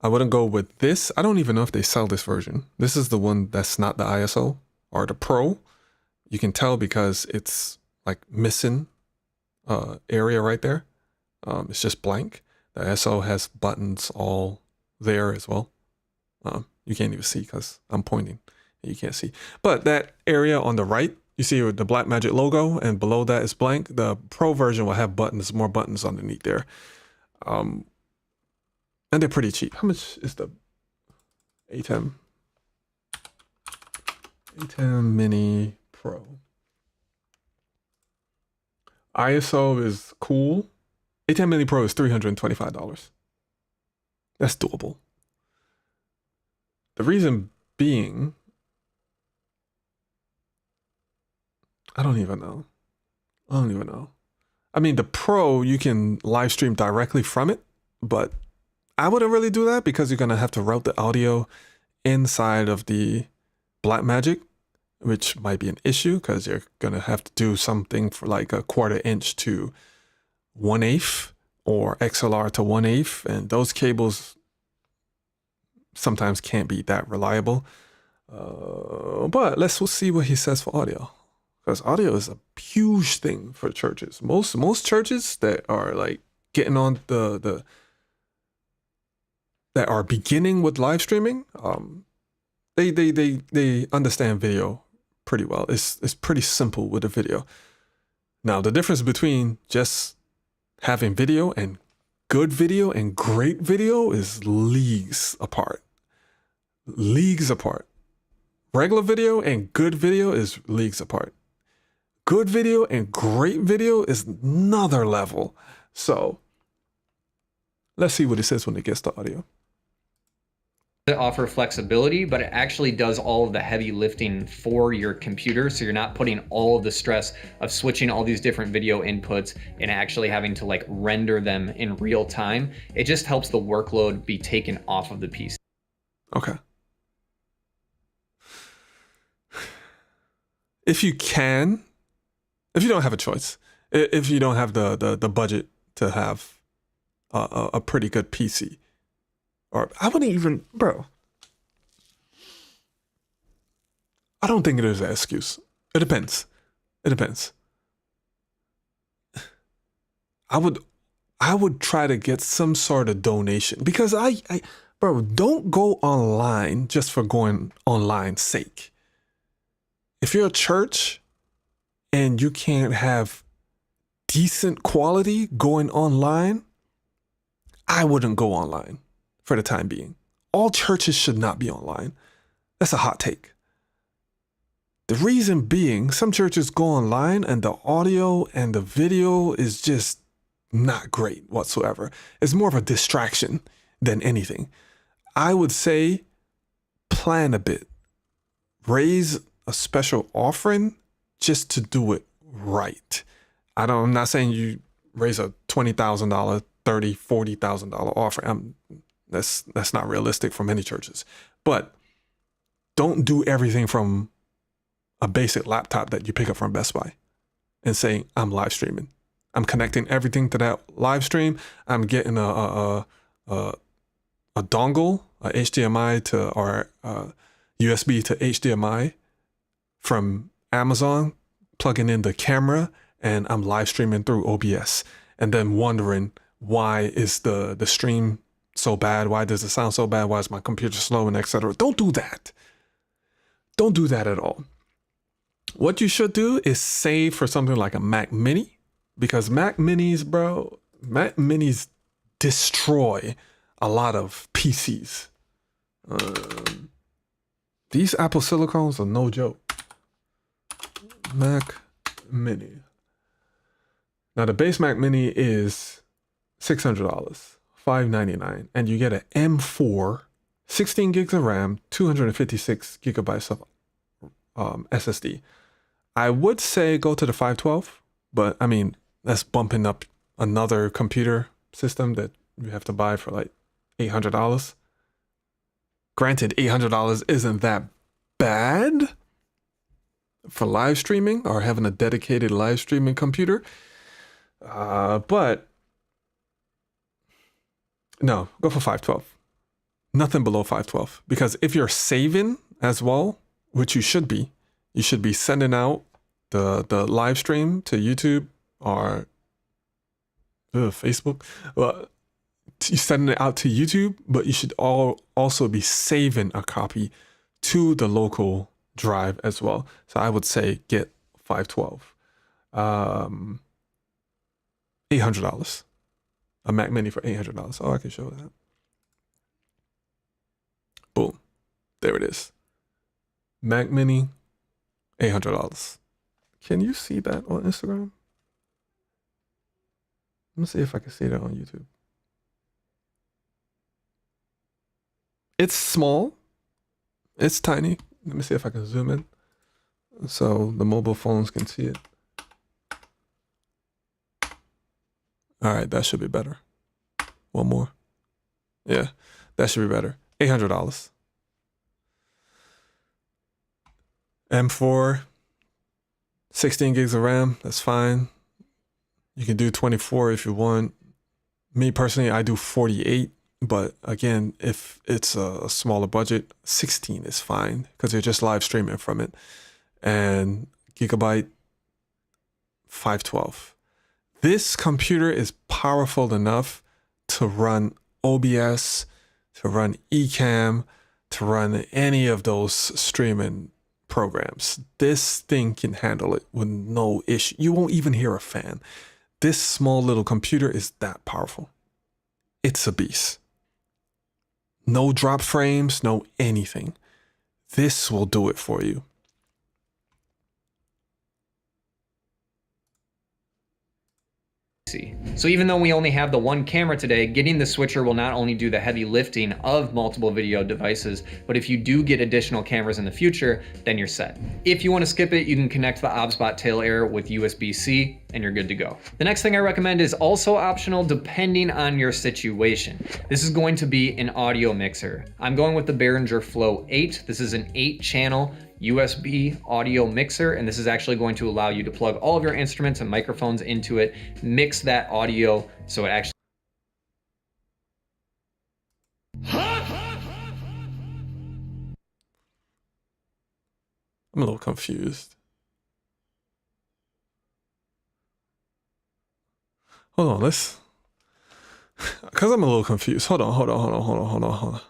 I wouldn't go with this. I don't even know if they sell this version. This is the one that's not the ISO or the Pro. You can tell because it's like missing area right there. It's just blank. The ISO has buttons all there as well. You can't even see because I'm pointing. You can't see. But that area on the right, you see with the Blackmagic logo, and below that is blank. The Pro version will have buttons, more buttons underneath there. And they're pretty cheap. How much is the ecamm? ecamm Mini Pro. ISO is cool. ecamm Mini Pro is $325. That's doable. The reason being, I don't even know. I mean, the Pro, you can live stream directly from it, but I wouldn't really do that because you're going to have to route the audio inside of the Blackmagic, which might be an issue because you're going to have to do something for like a 1/4 inch to 1/8 or XLR to 1/8. And those cables sometimes can't be that reliable. But let's see what he says for audio, because audio is a huge thing for churches. Most churches that are like getting on that are beginning with live streaming, they understand video pretty well. It's pretty simple with the video. Now, the difference between just having video and good video and great video is leagues apart. Leagues apart. Regular video and good video is leagues apart. Good video and great video is another level. So let's see what it says when it gets to audio. It offer flexibility, but it actually does all of the heavy lifting for your computer. So you're not putting all of the stress of switching all these different video inputs and actually having to like render them in real time. It just helps the workload be taken off of the PC. Okay. If you don't have a choice, if you don't have the budget to have a pretty good PC, or I wouldn't even, bro. I don't think it is an excuse. It depends. I would try to get some sort of donation, because bro, don't go online just for going online's sake. If you're a church and you can't have decent quality going online, I wouldn't go online. For the time being, all churches should not be online. That's a hot take. The reason being, some churches go online and the audio and the video is just not great whatsoever. It's more of a distraction than anything. I would say plan a bit. Raise a special offering just to do it right. I'm not saying you raise a $20,000, $30,000, $40,000 offering. That's not realistic for many churches. But don't do everything from a basic laptop that you pick up from Best Buy. and saying, I'm live streaming. I'm connecting everything to that live stream. I'm getting a dongle, a HDMI to, or USB to HDMI from Amazon, plugging in the camera, and I'm live streaming through OBS, and then wondering, why is the stream so bad? Why does it sound so bad? Why is my computer slow, and etc.? Don't do that. Don't do that at all. What you should do is save for something like a Mac Mini, because Mac Minis, bro, Mac Minis destroy a lot of PCs. These Apple Silicons are no joke. Mac Mini. Now the base Mac Mini is $600, $599, and you get an M4, 16 gigs of RAM, 256 gigabytes of SSD. I would say go to the 512, but I mean, that's bumping up another computer system that you have to buy for like $800. Granted, $800 isn't that bad for live streaming or having a dedicated live streaming computer. But no, go for 512. Nothing below 512. Because if you're saving as well, which you should be sending out the live stream to YouTube or Facebook. Well, you're sending it out to YouTube, but you should also be saving a copy to the local drive as well. So I would say get 512. $800. A Mac Mini for $800. Oh, I can show that. Boom. There it is. Mac Mini, $800. Can you see that on Instagram? Let me see if I can see that on YouTube. It's small. It's tiny. Let me see if I can zoom in so the mobile phones can see it. All right, that should be better. One more. Yeah, that should be better. $800. M4, 16 gigs of RAM, that's fine. You can do 24 if you want. Me personally, I do 48, but again, if it's a smaller budget, 16 is fine because you're just live streaming from it. And gigabyte, 512. This computer is powerful enough to run OBS, to run ecamm, to run any of those streaming programs. This thing can handle it with no issue. You won't even hear a fan. This small little computer is that powerful. It's a beast. No drop frames, no anything. This will do it for you. So even though we only have the one camera today, getting the switcher will not only do the heavy lifting of multiple video devices, but if you do get additional cameras in the future, then you're set. If you want to skip it, you can connect the OBSBot tail air with USB-C and you're good to go. The next thing I recommend is also optional depending on your situation. This is going to be an audio mixer. I'm going with the Behringer Flow 8. This is an 8-channel USB audio mixer, and this is actually going to allow you to plug all of your instruments and microphones into it, mix that audio so it actually I'm a little confused. Hold on, let's, because I'm a little confused. Hold on.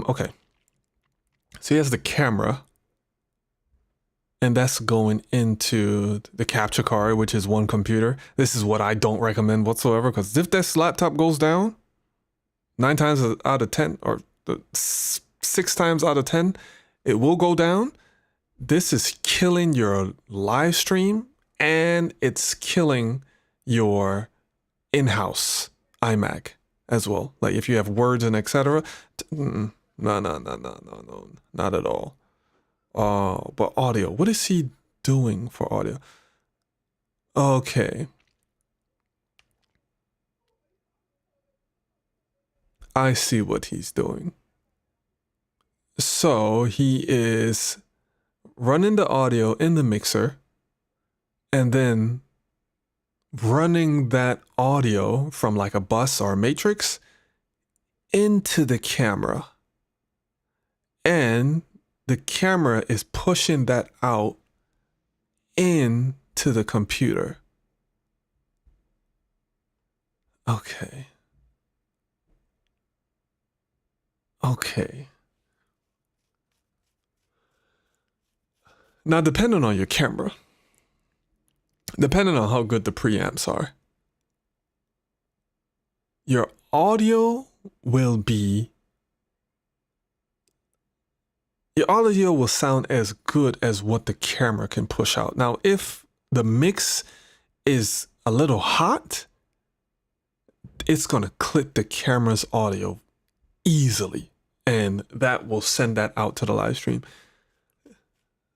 Okay. So he has the camera, and that's going into the capture card, which is one computer. This is what I don't recommend whatsoever, because if this laptop goes down, 9 times out of 10, or 6 times out of 10, it will go down. This is killing your live stream, and it's killing your in-house iMac as well. Like if you have words and etc. No, not at all. But audio, what is he doing for audio? Okay. I see what he's doing. So he is running the audio in the mixer, and then running that audio from like a bus or a matrix into the camera. And the camera is pushing that out into the computer. Okay. Okay. Now, depending on your camera, depending on how good the preamps are, your audio will sound as good as what the camera can push out. Now, if the mix is a little hot, it's going to clip the camera's audio easily, and that will send that out to the live stream.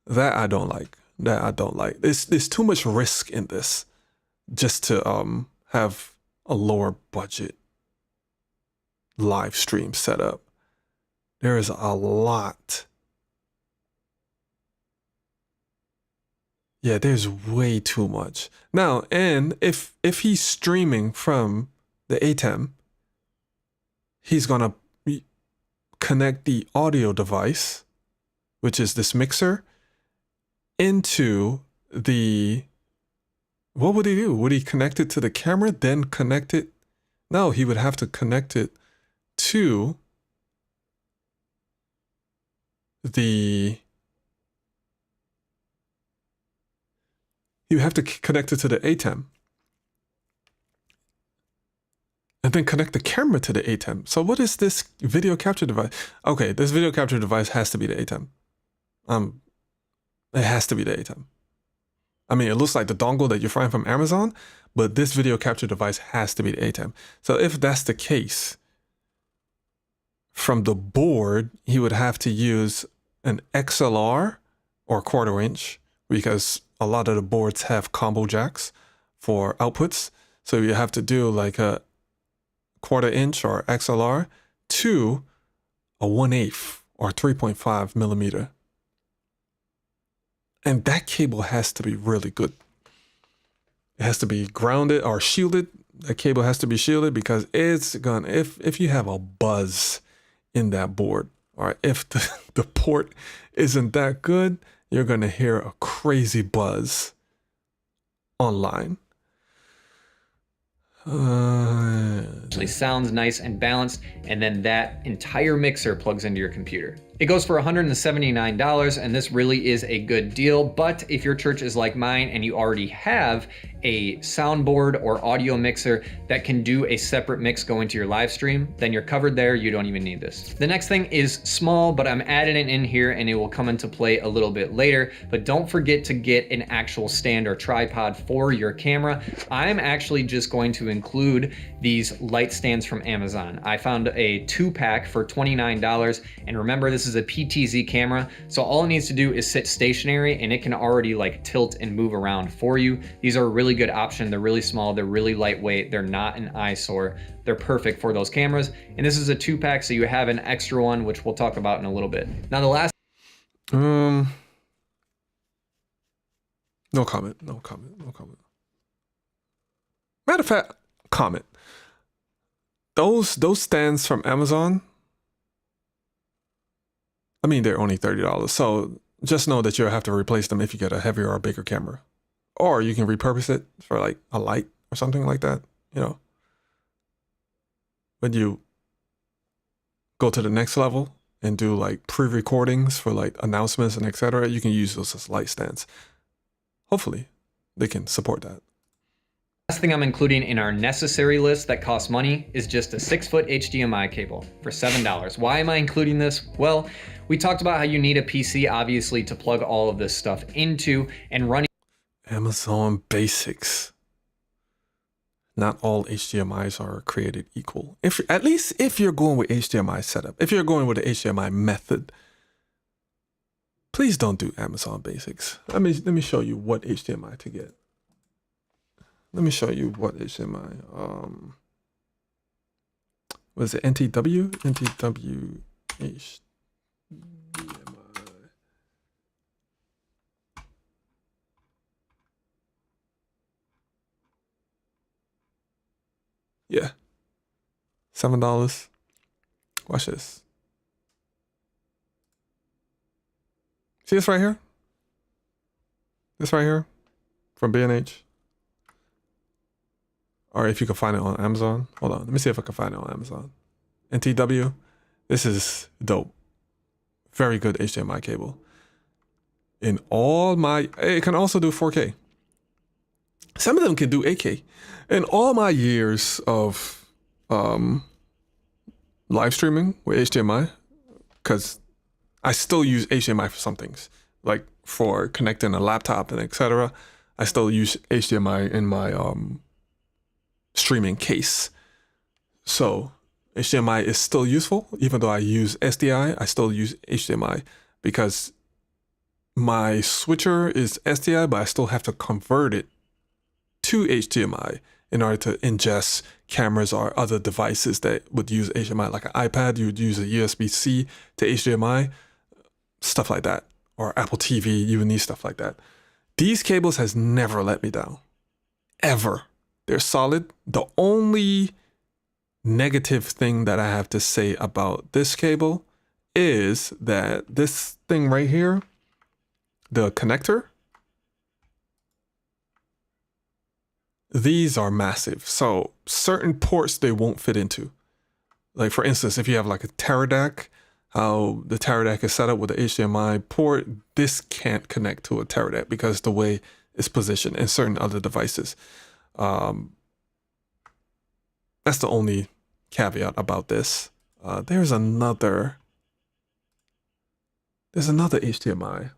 That I don't like. There's too much risk in this just to have a lower budget live stream setup. There is a lot. Yeah, there's way too much. Now, and if he's streaming from the ecamm, he's gonna connect the audio device, which is this mixer, into the, what would he do? Would he connect it to the camera, then connect it? No, he would have to connect it to the, you have to connect it to the ecamm. And then connect the camera to the ecamm. So what is this video capture device? Okay, this video capture device has to be the ecamm. It has to be the ecamm. I mean, it looks like the dongle that you're finding from Amazon, but this video capture device has to be the ecamm. So if that's the case, from the board, he would have to use an XLR or 1/4 inch, because a lot of the boards have combo jacks for outputs. So you have to do like a 1/4 inch or XLR to a 1/8 or 3.5 millimeter. And that cable has to be really good. It has to be grounded or shielded. That cable has to be shielded, because it's gonna, if you have a buzz in that board, or if the port isn't that good, you're gonna hear a crazy buzz online. Actually sounds nice and balanced, and then that entire mixer plugs into your computer. It goes for $179, and this really is a good deal. But if your church is like mine and you already have a soundboard or audio mixer that can do a separate mix going to your live stream, then you're covered there. You don't even need this. The next thing is small, but I'm adding it in here and it will come into play a little bit later. But don't forget to get an actual stand or tripod for your camera. I'm actually just going to include these light stands from Amazon. I found a 2-pack for $29, and remember, this is a PTZ camera, so all it needs to do is sit stationary and it can already like tilt and move around for you. These are a really good option. They're really small, they're really lightweight, they're not an eyesore. They're perfect for those cameras. And this is a 2-pack, so you have an extra one, which we'll talk about in a little bit. Now the last no comment. Matter of fact, comment. Those stands from Amazon, I mean, they're only $30. So just know that you'll have to replace them if you get a heavier or bigger camera. Or you can repurpose it for like a light or something like that, you know. When you go to the next level and do like pre-recordings for like announcements and etc., you can use those as light stands. Hopefully they can support that. Last thing I'm including in our necessary list that costs money is just a 6-foot HDMI cable for $7. Why am I including this? Well, we talked about how you need a PC, obviously, to plug all of this stuff into, and running Amazon Basics. Not all HDMIs are created equal. At least if you're going with HDMI setup, if you're going with the HDMI method, please don't do Amazon Basics. Let me show you what HDMI to get. Let me show you what HDMI. Was it NTW? NTW HDMI. Yeah. $7. Watch this. See this right here? This right here from B&H. Or if you can find it on Amazon. Hold on. Let me see if I can find it on Amazon. NTW. This is dope. Very good HDMI cable. It can also do 4K. Some of them can do 8K. In all my years of live streaming with HDMI, because I still use HDMI for some things, like for connecting a laptop and etc. I still use HDMI in my streaming case. So HDMI is still useful, even though I use SDI. I still use HDMI because my switcher is SDI, but I still have to convert it to HDMI in order to ingest cameras or other devices that would use HDMI, like an iPad. You would use a USB-C to HDMI, stuff like that, or Apple TV. You would need stuff like that. These cables has never let me down, ever. They're solid. The only negative thing that I have to say about this cable is that this thing right here, the connector, these are massive. So certain ports they won't fit into. Like for instance, if you have like a Teradek, how the Teradek is set up with the HDMI port, this can't connect to a Teradek because the way it's positioned in certain other devices. That's the only caveat about this. There's another HDMI.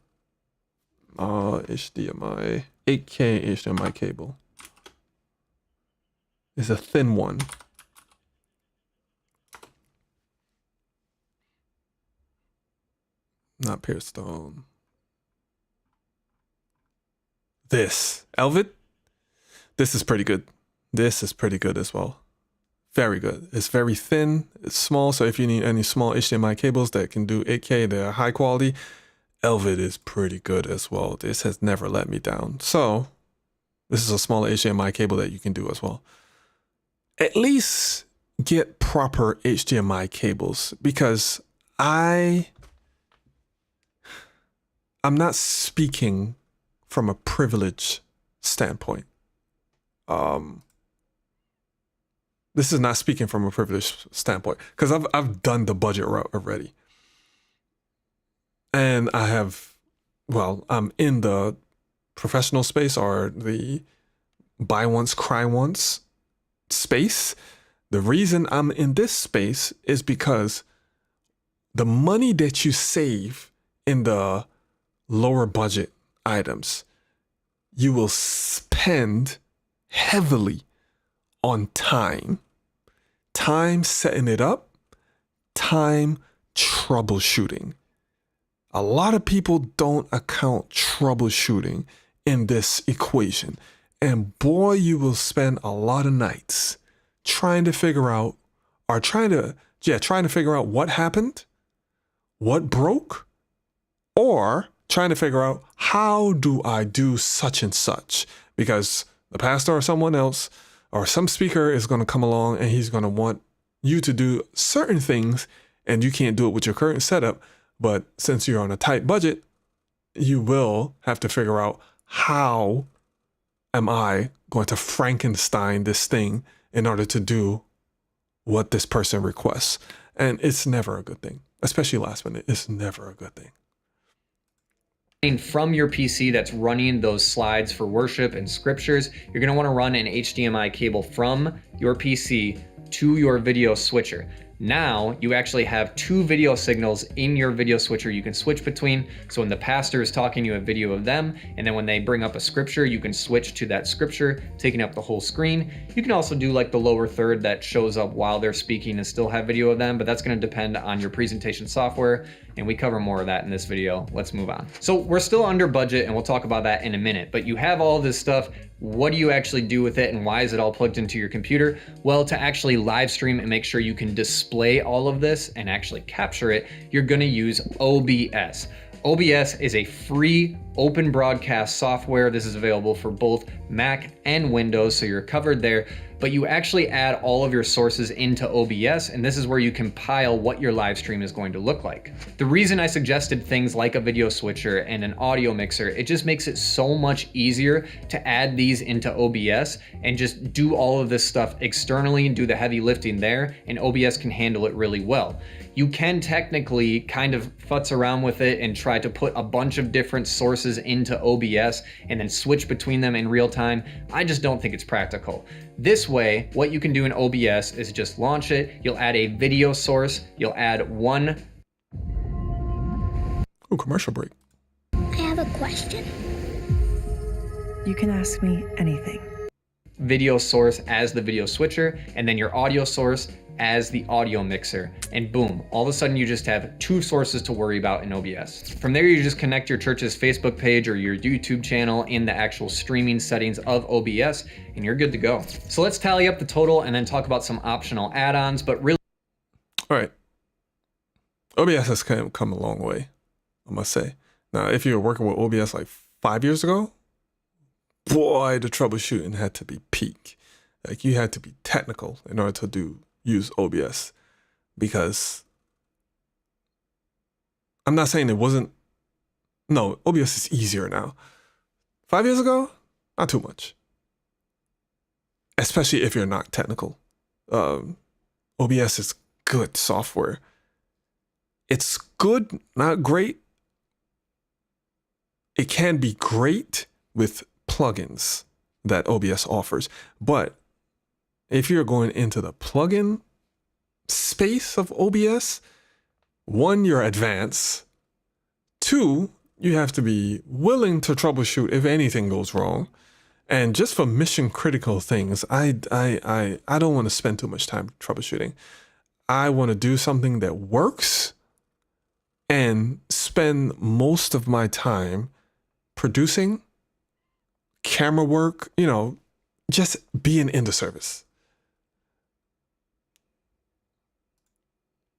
HDMI, 8K HDMI cable. It's a thin one. Not Pearstone. This, Elvid. This is pretty good. This is pretty good as well. Very good. It's very thin. It's small. So if you need any small HDMI cables that can do 8K, they're high quality. Elvid is pretty good as well. This has never let me down. So this is a small HDMI cable that you can do as well. At least get proper HDMI cables, because I'm not speaking from a privilege standpoint. This is not speaking from a privilege standpoint, because I've done the budget route already. And I'm in the professional space, or the buy once, cry once space. The reason I'm in this space is because the money that you save in the lower budget items, you will spend heavily on time setting it up, time troubleshooting. A lot of people don't account troubleshooting in this equation. And boy, you will spend a lot of nights trying to figure out what happened, what broke, or trying to figure out how do I do such and such, because the pastor or someone else or some speaker is going to come along and he's going to want you to do certain things and you can't do it with your current setup. But since you're on a tight budget, you will have to figure out, how am I going to Frankenstein this thing in order to do what this person requests? And it's never a good thing, especially last minute. It's never a good thing. From your PC that's running those slides for worship and scriptures, you're going to want to run an HDMI cable from your PC to your video switcher. Now you actually have two video signals in your video switcher you can switch between. So when the pastor is talking, you have video of them. And then when they bring up a scripture, you can switch to that scripture, taking up the whole screen. You can also do like the lower third that shows up while they're speaking and still have video of them, but that's going to depend on your presentation software. And we cover more of that in this video. Let's move on. So we're still under budget and we'll talk about that in a minute, but you have all this stuff. What do you actually do with it and why is it all plugged into your computer? Well, to actually live stream and make sure you can display all of this and actually capture it, you're gonna use OBS. OBS is a free open broadcast software. This is available for both Mac and Windows, so you're covered there. But you actually add all of your sources into OBS, and this is where you compile what your live stream is going to look like. The reason I suggested things like a video switcher and an audio mixer, it just makes it so much easier to add these into OBS and just do all of this stuff externally and do the heavy lifting there, and OBS can handle it really well. You can technically kind of futz around with it and try to put a bunch of different sources into OBS and then switch between them in real time. I just don't think it's practical. This way, what you can do in OBS is just launch it, you'll add a video source, you'll add one. Ooh, commercial break. I have a question. You can ask me anything. Video source as the video switcher, and then your audio source as the audio mixer, and boom, all of a sudden you just have two sources to worry about in OBS. From there, you just connect your church's Facebook page or your YouTube channel in the actual streaming settings of OBS, and you're good to go. So let's tally up the total and then talk about some optional add-ons, but really. All right. OBS has come a long way, I must say. Now, if you were working with OBS like 5 years ago, boy, the troubleshooting had to be peak. Like, you had to be technical in order to use OBS, because I'm not saying it wasn't. No, OBS is easier now. 5 years ago, not too much. Especially if you're not technical. OBS is good software. It's good, not great. It can be great with plugins that OBS offers, but if you're going into the plugin space of OBS, one, you're advanced. Two, you have to be willing to troubleshoot if anything goes wrong. And just for mission critical things, I don't want to spend too much time troubleshooting. I want to do something that works and spend most of my time producing, camera work, just being in the service.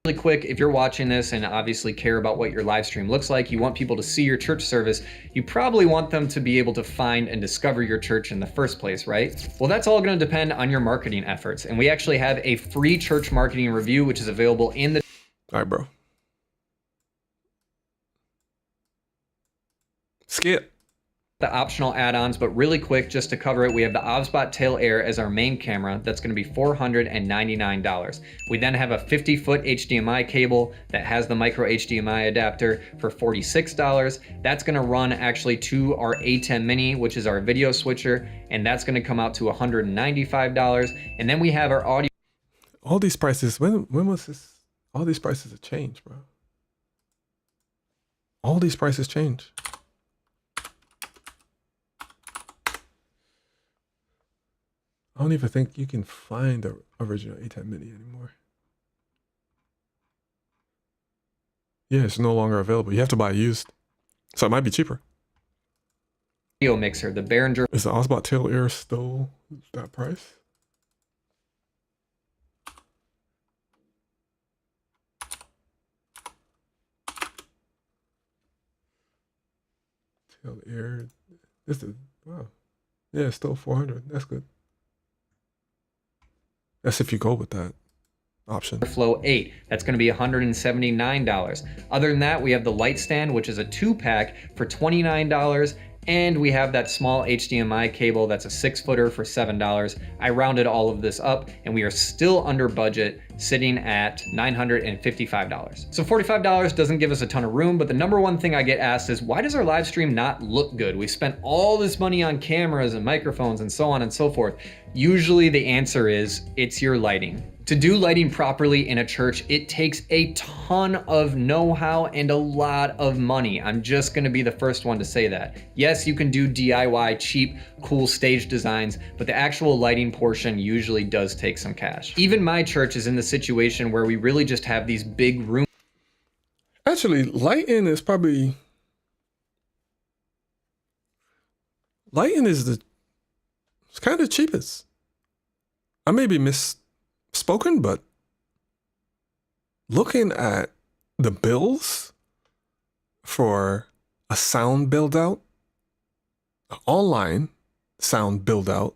Really quick, if you're watching this and obviously care about what your live stream looks like, you want people to see your church service, you probably want them to be able to find and discover your church in the first place, right? Well, that's all going to depend on your marketing efforts. And we actually have a free church marketing review, which is available in the... All right, bro. Skip the optional add-ons, but really quick, just to cover it, we have the OBSBot Tail Air as our main camera. That's going to be $499. We then have a 50-foot HDMI cable that has the micro HDMI adapter for $46. That's going to run actually to our ecamm Mini, which is our video switcher, and that's going to come out to $195. And then we have our audio. All these prices, when was this? All these prices have changed, bro. All these prices change. I don't even think you can find the original ecamm Mini anymore. Yeah, it's no longer available. You have to buy used. So it might be cheaper. Audio mixer, the Behringer. Is the OBSBot Tail Air still that price? Tail Air. This is, wow. Yeah, it's still 400. That's good. That's if you go with that option. Flow 8, that's going to be $179. Other than that, we have the light stand, which is a 2-pack for $29. And we have that small HDMI cable that's a 6-footer for $7. I rounded all of this up and we are still under budget, sitting at $955. So $45 doesn't give us a ton of room, but the number one thing I get asked is, why does our live stream not look good? We spent all this money on cameras and microphones and so on and so forth. Usually the answer is, it's your lighting. To do lighting properly in a church, it takes a ton of know-how and a lot of money. I'm just gonna be the first one to say that. Yes, you can do DIY, cheap, cool stage designs, but the actual lighting portion usually does take some cash. Even my church is in the situation where we really just have these big rooms. Actually, lighting is probably... Lighting is it's kind of cheapest. I may be misspoken, but looking at the bills for a sound build out online sound build out.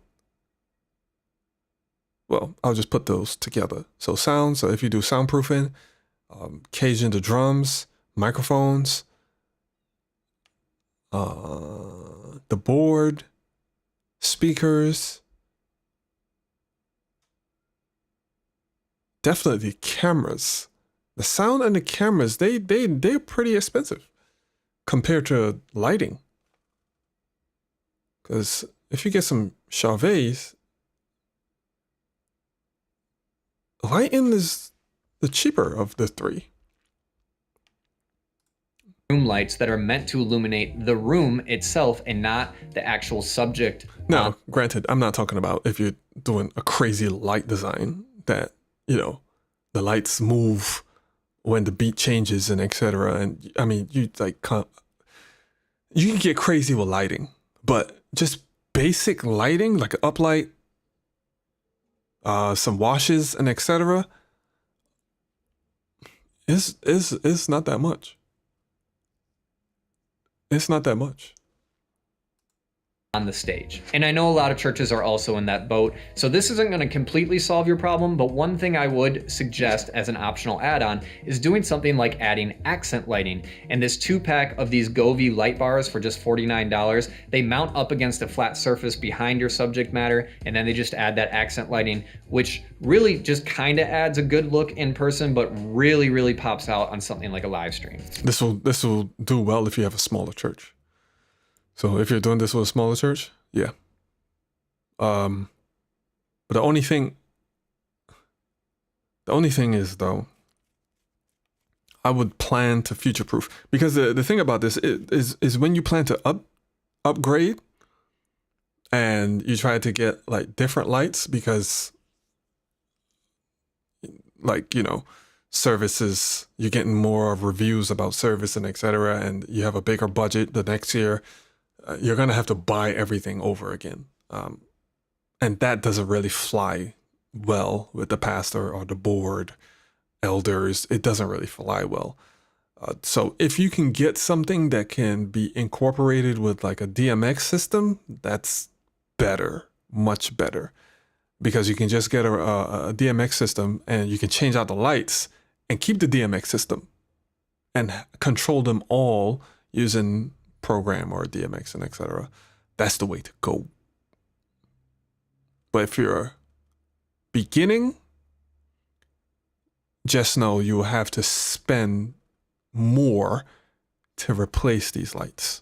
Well, I'll just put those together. So sound, so if you do soundproofing, caging the drums, microphones, the board, speakers, definitely cameras. The sound and the cameras, they're pretty expensive compared to lighting. Because if you get some Charvets, lighting is the cheaper of the three. Room lights that are meant to illuminate the room itself and not the actual subject. Now, granted, I'm not talking about if you're doing a crazy light design that, you know, the lights move when the beat changes and etc. And I mean, you can get crazy with lighting, but just basic lighting, like an uplight, some washes and etc. is not that much. It's not that much. On the stage. And I know a lot of churches are also in that boat. So this isn't going to completely solve your problem, but one thing I would suggest as an optional add-on is doing something like adding accent lighting. And this 2-pack of these Govee light bars for just $49, they mount up against a flat surface behind your subject matter, and then they just add that accent lighting, which really just kind of adds a good look in person, but really, really pops out on something like a live stream. This will do well if you have a smaller church. So if you're doing this with a smaller church, yeah. But the only thing is though, I would plan to future-proof, because the thing about this is when you plan to upgrade and you try to get like different lights, because like, you know, services, you're getting more reviews about service and etc. And you have a bigger budget the next year. You're going to have to buy everything over again. And that doesn't really fly well with the pastor or the board, elders. It doesn't really fly well. So if you can get something that can be incorporated with like a DMX system, that's better, much better. Because you can just get a DMX system and you can change out the lights and keep the DMX system and control them all using program or DMX and etc. That's the way to go. But if you're beginning, just know you will have to spend more to replace these lights.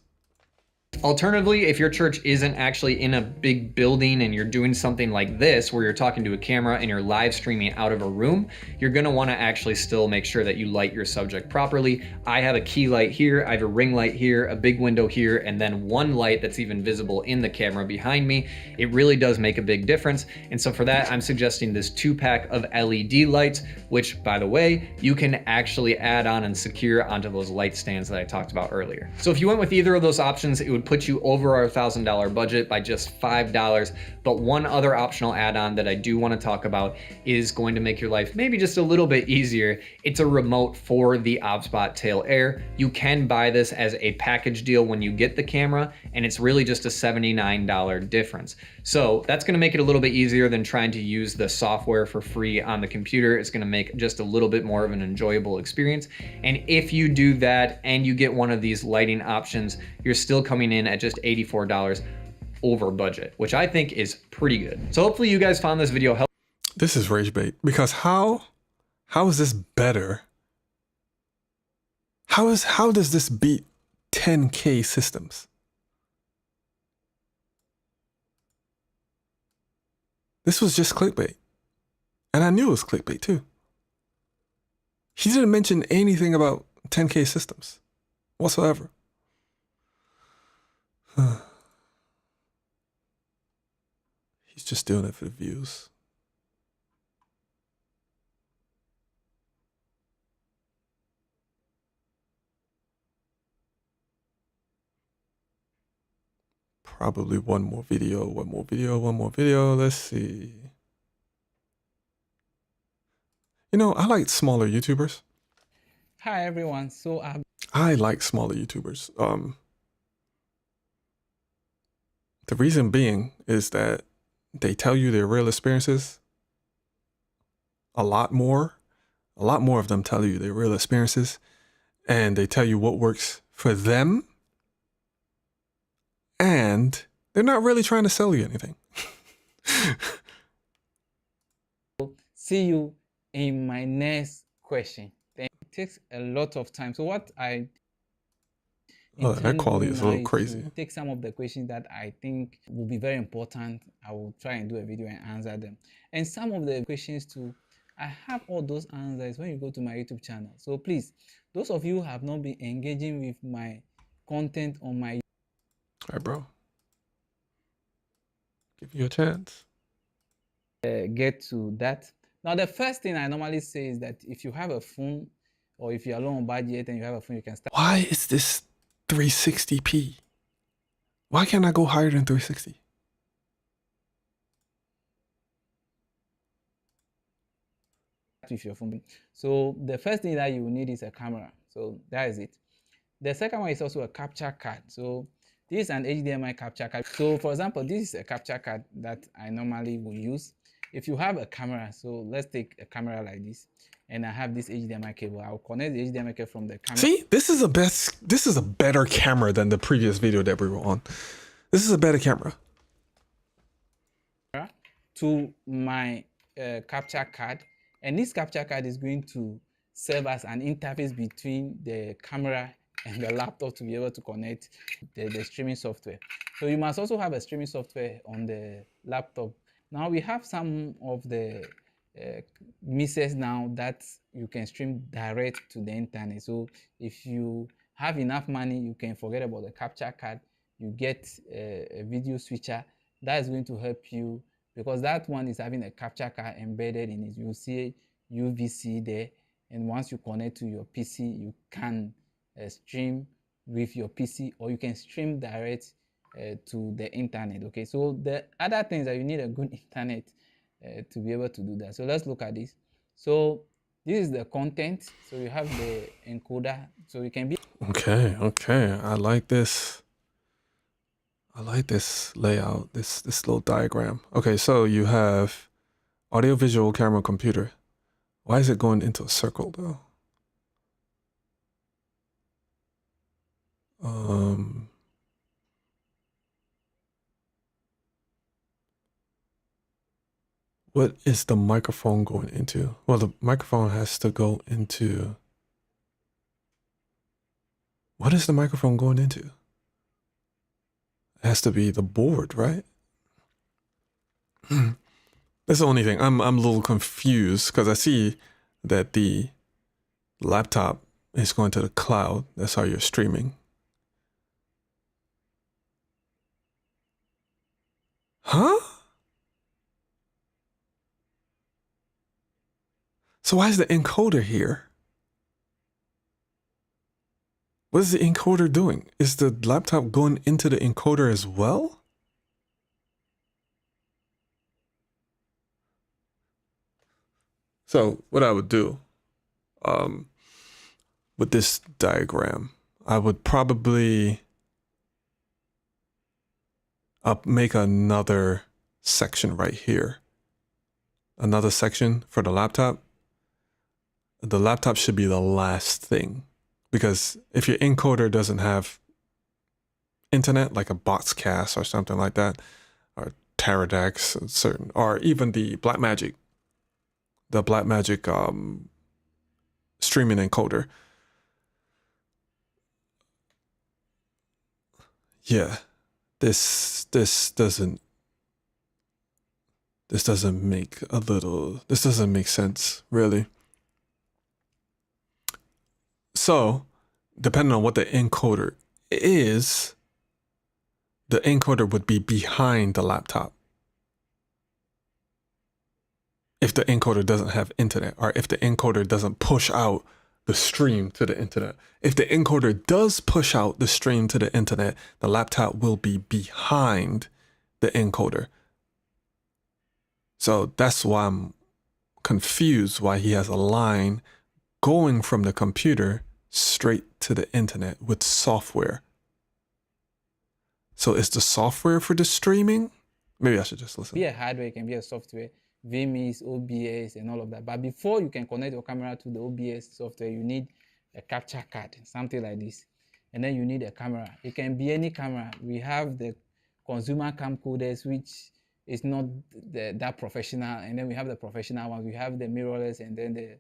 Alternatively, if your church isn't actually in a big building and you're doing something like this, where you're talking to a camera and you're live streaming out of a room, you're gonna wanna actually still make sure that you light your subject properly. I have a key light here, I have a ring light here, a big window here, and then one light that's even visible in the camera behind me. It really does make a big difference. And so for that, I'm suggesting this 2-pack of LED lights, which by the way, you can actually add on and secure onto those light stands that I talked about earlier. So if you went with either of those options, it would put you over our $1,000 budget by just $5. But one other optional add-on that I do want to talk about is going to make your life maybe just a little bit easier. It's a remote for the OBSBot Tail Air. You can buy this as a package deal when you get the camera, and it's really just a $79 difference. So that's going to make it a little bit easier than trying to use the software for free on the computer. It's going to make just a little bit more of an enjoyable experience. And if you do that and you get one of these lighting options, you're still coming in at just $84 over budget, which I think is pretty good. So hopefully you guys found this video helpful. This is rage bait, because how is this better? How does this beat 10K systems? This was just clickbait. And I knew it was clickbait too. He didn't mention anything about 10K systems whatsoever. He's just doing it for the views. Probably one more video. Let's see. You know, I like smaller YouTubers. Hi everyone. So I like smaller YouTubers. The reason being is that they tell you their real experiences. A lot more of them tell you their real experiences, and they tell you what works for them, and they're not really trying to sell you anything. See you in my next question. Then it takes a lot of time. So what I That quality is a little crazy. to take some of the questions that I think will be very important. I will try and do a video and answer them. And some of the questions too, I have all those answers when you go to my YouTube channel. So please, those of you who have not been engaging with my content on my... All right, bro. Give you a chance. Get to that. Now, the first thing I normally say is that if you have a phone or if you're low on budget and you have a phone, you can start. Why is this 360p? Why can't I go higher than 360? With your phone. So the first thing that you will need is a camera. So that is it. The second one is also a capture card. So this is an HDMI capture card. So for example, this is a capture card that I normally will use. If you have a camera, so let's take a camera like this, and I have this HDMI cable. I'll connect the HDMI cable from the camera. See, this is a better camera than the previous video that we were on. This is a better camera. To my capture card, and this capture card is going to serve as an interface between the camera and the laptop to be able to connect the streaming software. So you must also have a streaming software on the laptop. Now we have some of the misses now that you can stream direct to the internet. So if you have enough money, you can forget about the capture card. You get a video switcher that is going to help you, because that one is having a capture card embedded in it. You'll see UVC there, and once you connect to your PC, you can stream with your PC, or you can stream direct to the internet. Okay, so the other things that you need a good internet to be able to do that. So let's look at this. So this is the content. So you have the encoder, so you can be Okay. I like this. I like this layout, this little diagram. Okay, so you have audio, visual, camera, computer. Why is it going into a circle though? What is the microphone going into? Well, the microphone has to go into... What is the microphone going into? It has to be the board, right? That's the only thing. I'm a little confused because I see that the laptop is going to the cloud. That's how you're streaming. Huh? So why is the encoder here? What is the encoder doing? Is the laptop going into the encoder as well? So what I would do with this diagram, I would probably make another section right here. Another section for the laptop. The laptop should be the last thing, because if your encoder doesn't have internet, like a Boxcast or something like that, or Teradex, certain, or even the Blackmagic streaming encoder. Yeah, this doesn't make sense, really. So, depending on what the encoder is, the encoder would be behind the laptop. If the encoder doesn't have internet, or if the encoder doesn't push out the stream to the internet. If the encoder does push out the stream to the internet, the laptop will be behind the encoder. So that's why I'm confused why he has a line going from the computer straight to the internet with software. So it's the software for the streaming? Maybe I should just listen. Be a hardware, it can be a software, vMix, OBS, and all of that. But before you can connect your camera to the OBS software, you need a capture card, something like this. And then you need a camera. It can be any camera. We have the consumer camcorders, which is not that professional. And then we have the professional ones. We have the mirrorless and then the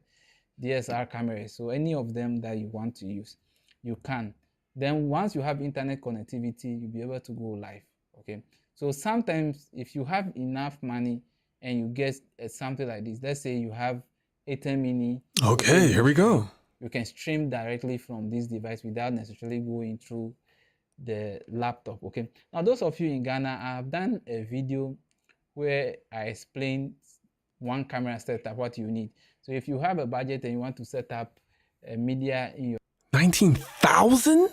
DSLR cameras. So any of them that you want to use, you can. Then once you have internet connectivity, you'll be able to go live, okay? So sometimes if you have enough money and you get something like this, let's say you have ecamm mini. Okay, here we go. You can stream directly from this device without necessarily going through the laptop, okay? Now, those of you in Ghana, I've done a video where I explain one camera setup, what you need. So if you have a budget and you want to set up a media in your 19,000?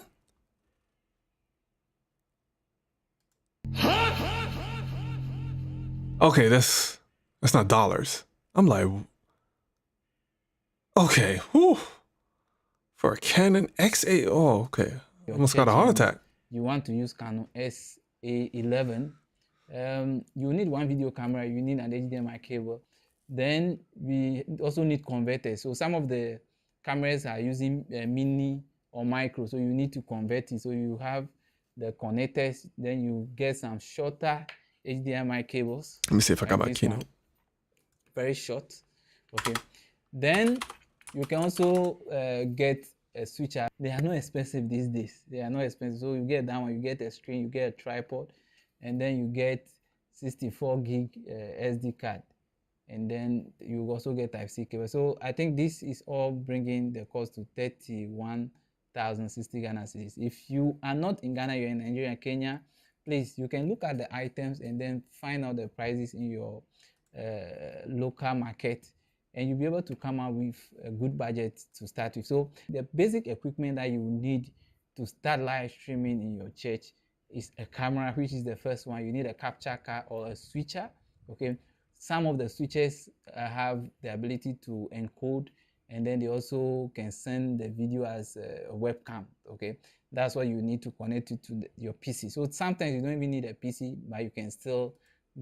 Okay, that's not dollars. I'm like, okay, whew. For a Canon XA, oh, okay. Almost got a heart attack. You want to use Canon SA11. You need one video camera, you need an HDMI cable. Then we also need converters. So some of the cameras are using mini or micro, so you need to convert it. So you have the connectors, then you get some shorter HDMI cables. Let me see if I got my Keynote. Very short, okay. Then you can also get a switcher. They are not expensive these days. They are not expensive. So you get that one, you get a screen, you get a tripod, and then you get 64 gig SD card. And then you also get Type-C cable. So I think this is all bringing the cost to 31,060 Ghana cedis. If you are not in Ghana, you're in Nigeria, Kenya, please, you can look at the items and then find out the prices in your local market, and you'll be able to come up with a good budget to start with. So the basic equipment that you need to start live streaming in your church is a camera, which is the first one. You need a capture card or a switcher, okay? Some of the switches have the ability to encode, and then they also can send the video as a webcam, okay? That's why you need to connect it to your PC. So sometimes you don't even need a PC, but you can still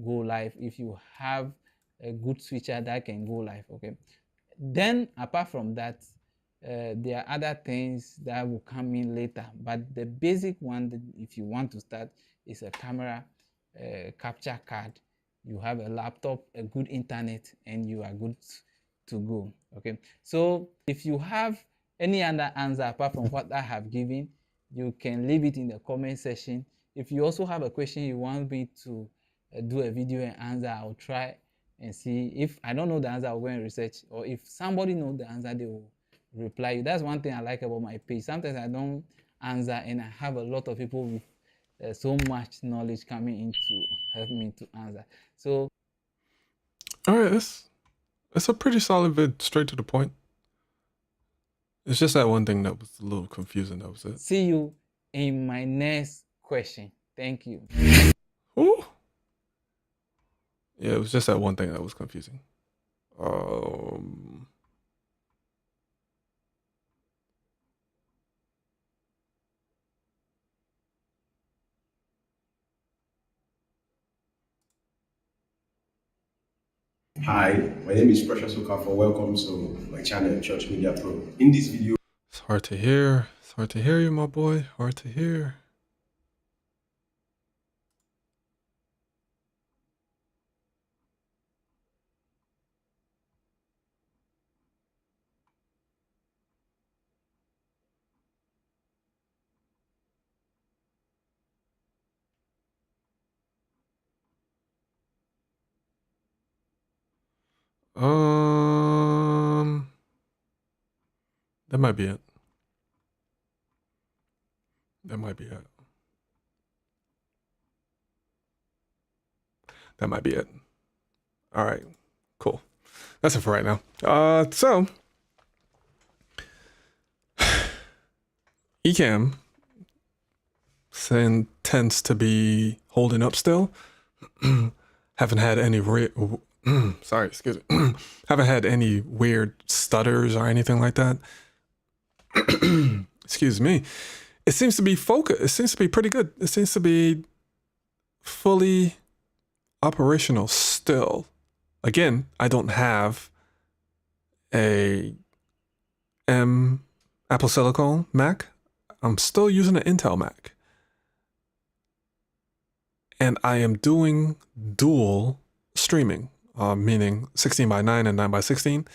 go live if you have a good switcher that can go live, okay? Then apart from that, there are other things that will come in later, but the basic one that if you want to start is a camera, capture card. You have a laptop, a good internet, and you are good to go, okay? So if you have any other answer apart from what I have given, you can leave it in the comment section. If you also have a question you want me to do a video and answer, I'll try and see. If I don't know the answer, I'll go and research, or if somebody knows the answer, they will reply you. That's one thing I like about my page. Sometimes I don't answer, and I have a lot of people with so much knowledge coming in to help me to answer. So, all right, it's a pretty solid vid, straight to the point. It's just that one thing that was a little confusing. That was it. See you in my next question. Thank you. Ooh. Yeah, it was just that one thing that was confusing. Hi, my name is Precious Okafor. Welcome to my channel, Church Media Pro. In this video, it's hard to hear. It's hard to hear you, my boy. Hard to hear. That might be it. That might be it. That might be it. All right, cool. That's it for right now. So ecamm tends to be holding up still. Haven't had any sorry, excuse me. Haven't had any weird stutters or anything like that. Excuse me. It seems to be focused. It seems to be pretty good. It seems to be fully operational still. Again, I don't have a Apple Silicon Mac. I'm still using an Intel Mac. And I am doing dual streaming, meaning 16:9 and 9:16.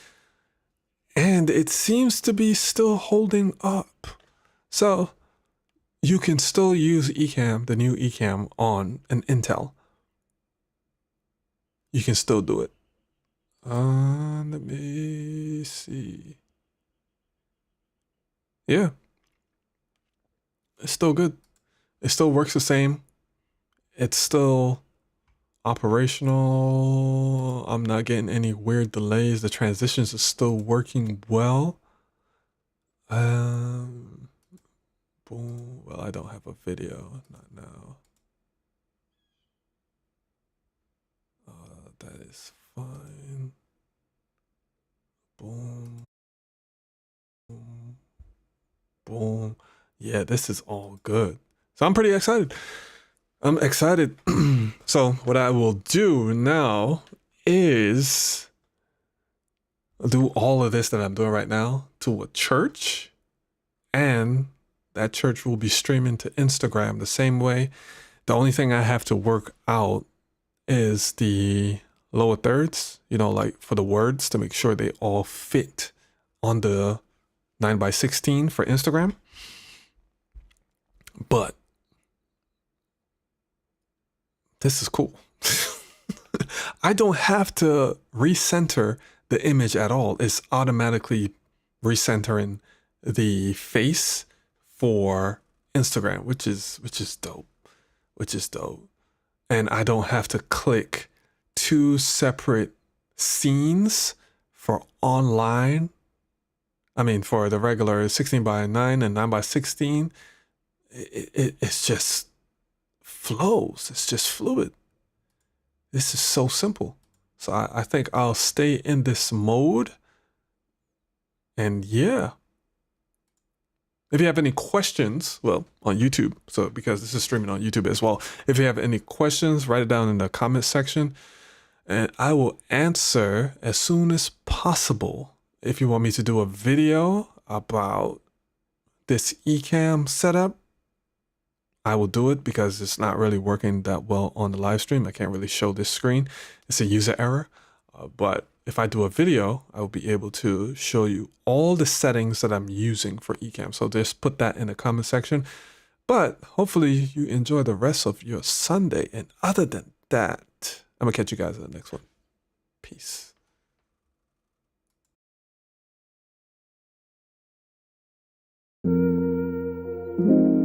And it seems to be still holding up. So you can still use ecamm, the new ecamm, on an Intel. You can still do it. Let me see. Yeah. It's still good. It still works the same. It's still operational. I'm not getting any weird delays. The transitions are still working well. Boom. Well, I don't have a video. Not now. That is fine. Boom. Boom. Boom. Yeah, this is all good. So I'm pretty excited. I'm excited. So what I will do now is do all of this that I'm doing right now to a church, and that church will be streaming to Instagram the same way. The only thing I have to work out is the lower thirds, like for the words, to make sure they all fit on the 9:16 for Instagram. But this is cool. I don't have to recenter the image at all. It's automatically recentering the face for Instagram, which is dope. And I don't have to click two separate scenes for online. I mean, for the regular 16:9 and 9:16, it's just flows. It's just fluid. This is so simple. So I think I'll stay in this mode. And yeah. If you have any questions, well, on YouTube, so because this is streaming on YouTube as well, if you have any questions, write it down in the comment section and I will answer as soon as possible. If you want me to do a video about this ecamm setup, I will do it because it's not really working that well on the live stream. I can't really show this screen. It's a user error. But if I do a video, I will be able to show you all the settings that I'm using for ecamm. So just put that in the comment section. But hopefully you enjoy the rest of your Sunday. And other than that, I'm going to catch you guys in the next one. Peace. Thank you.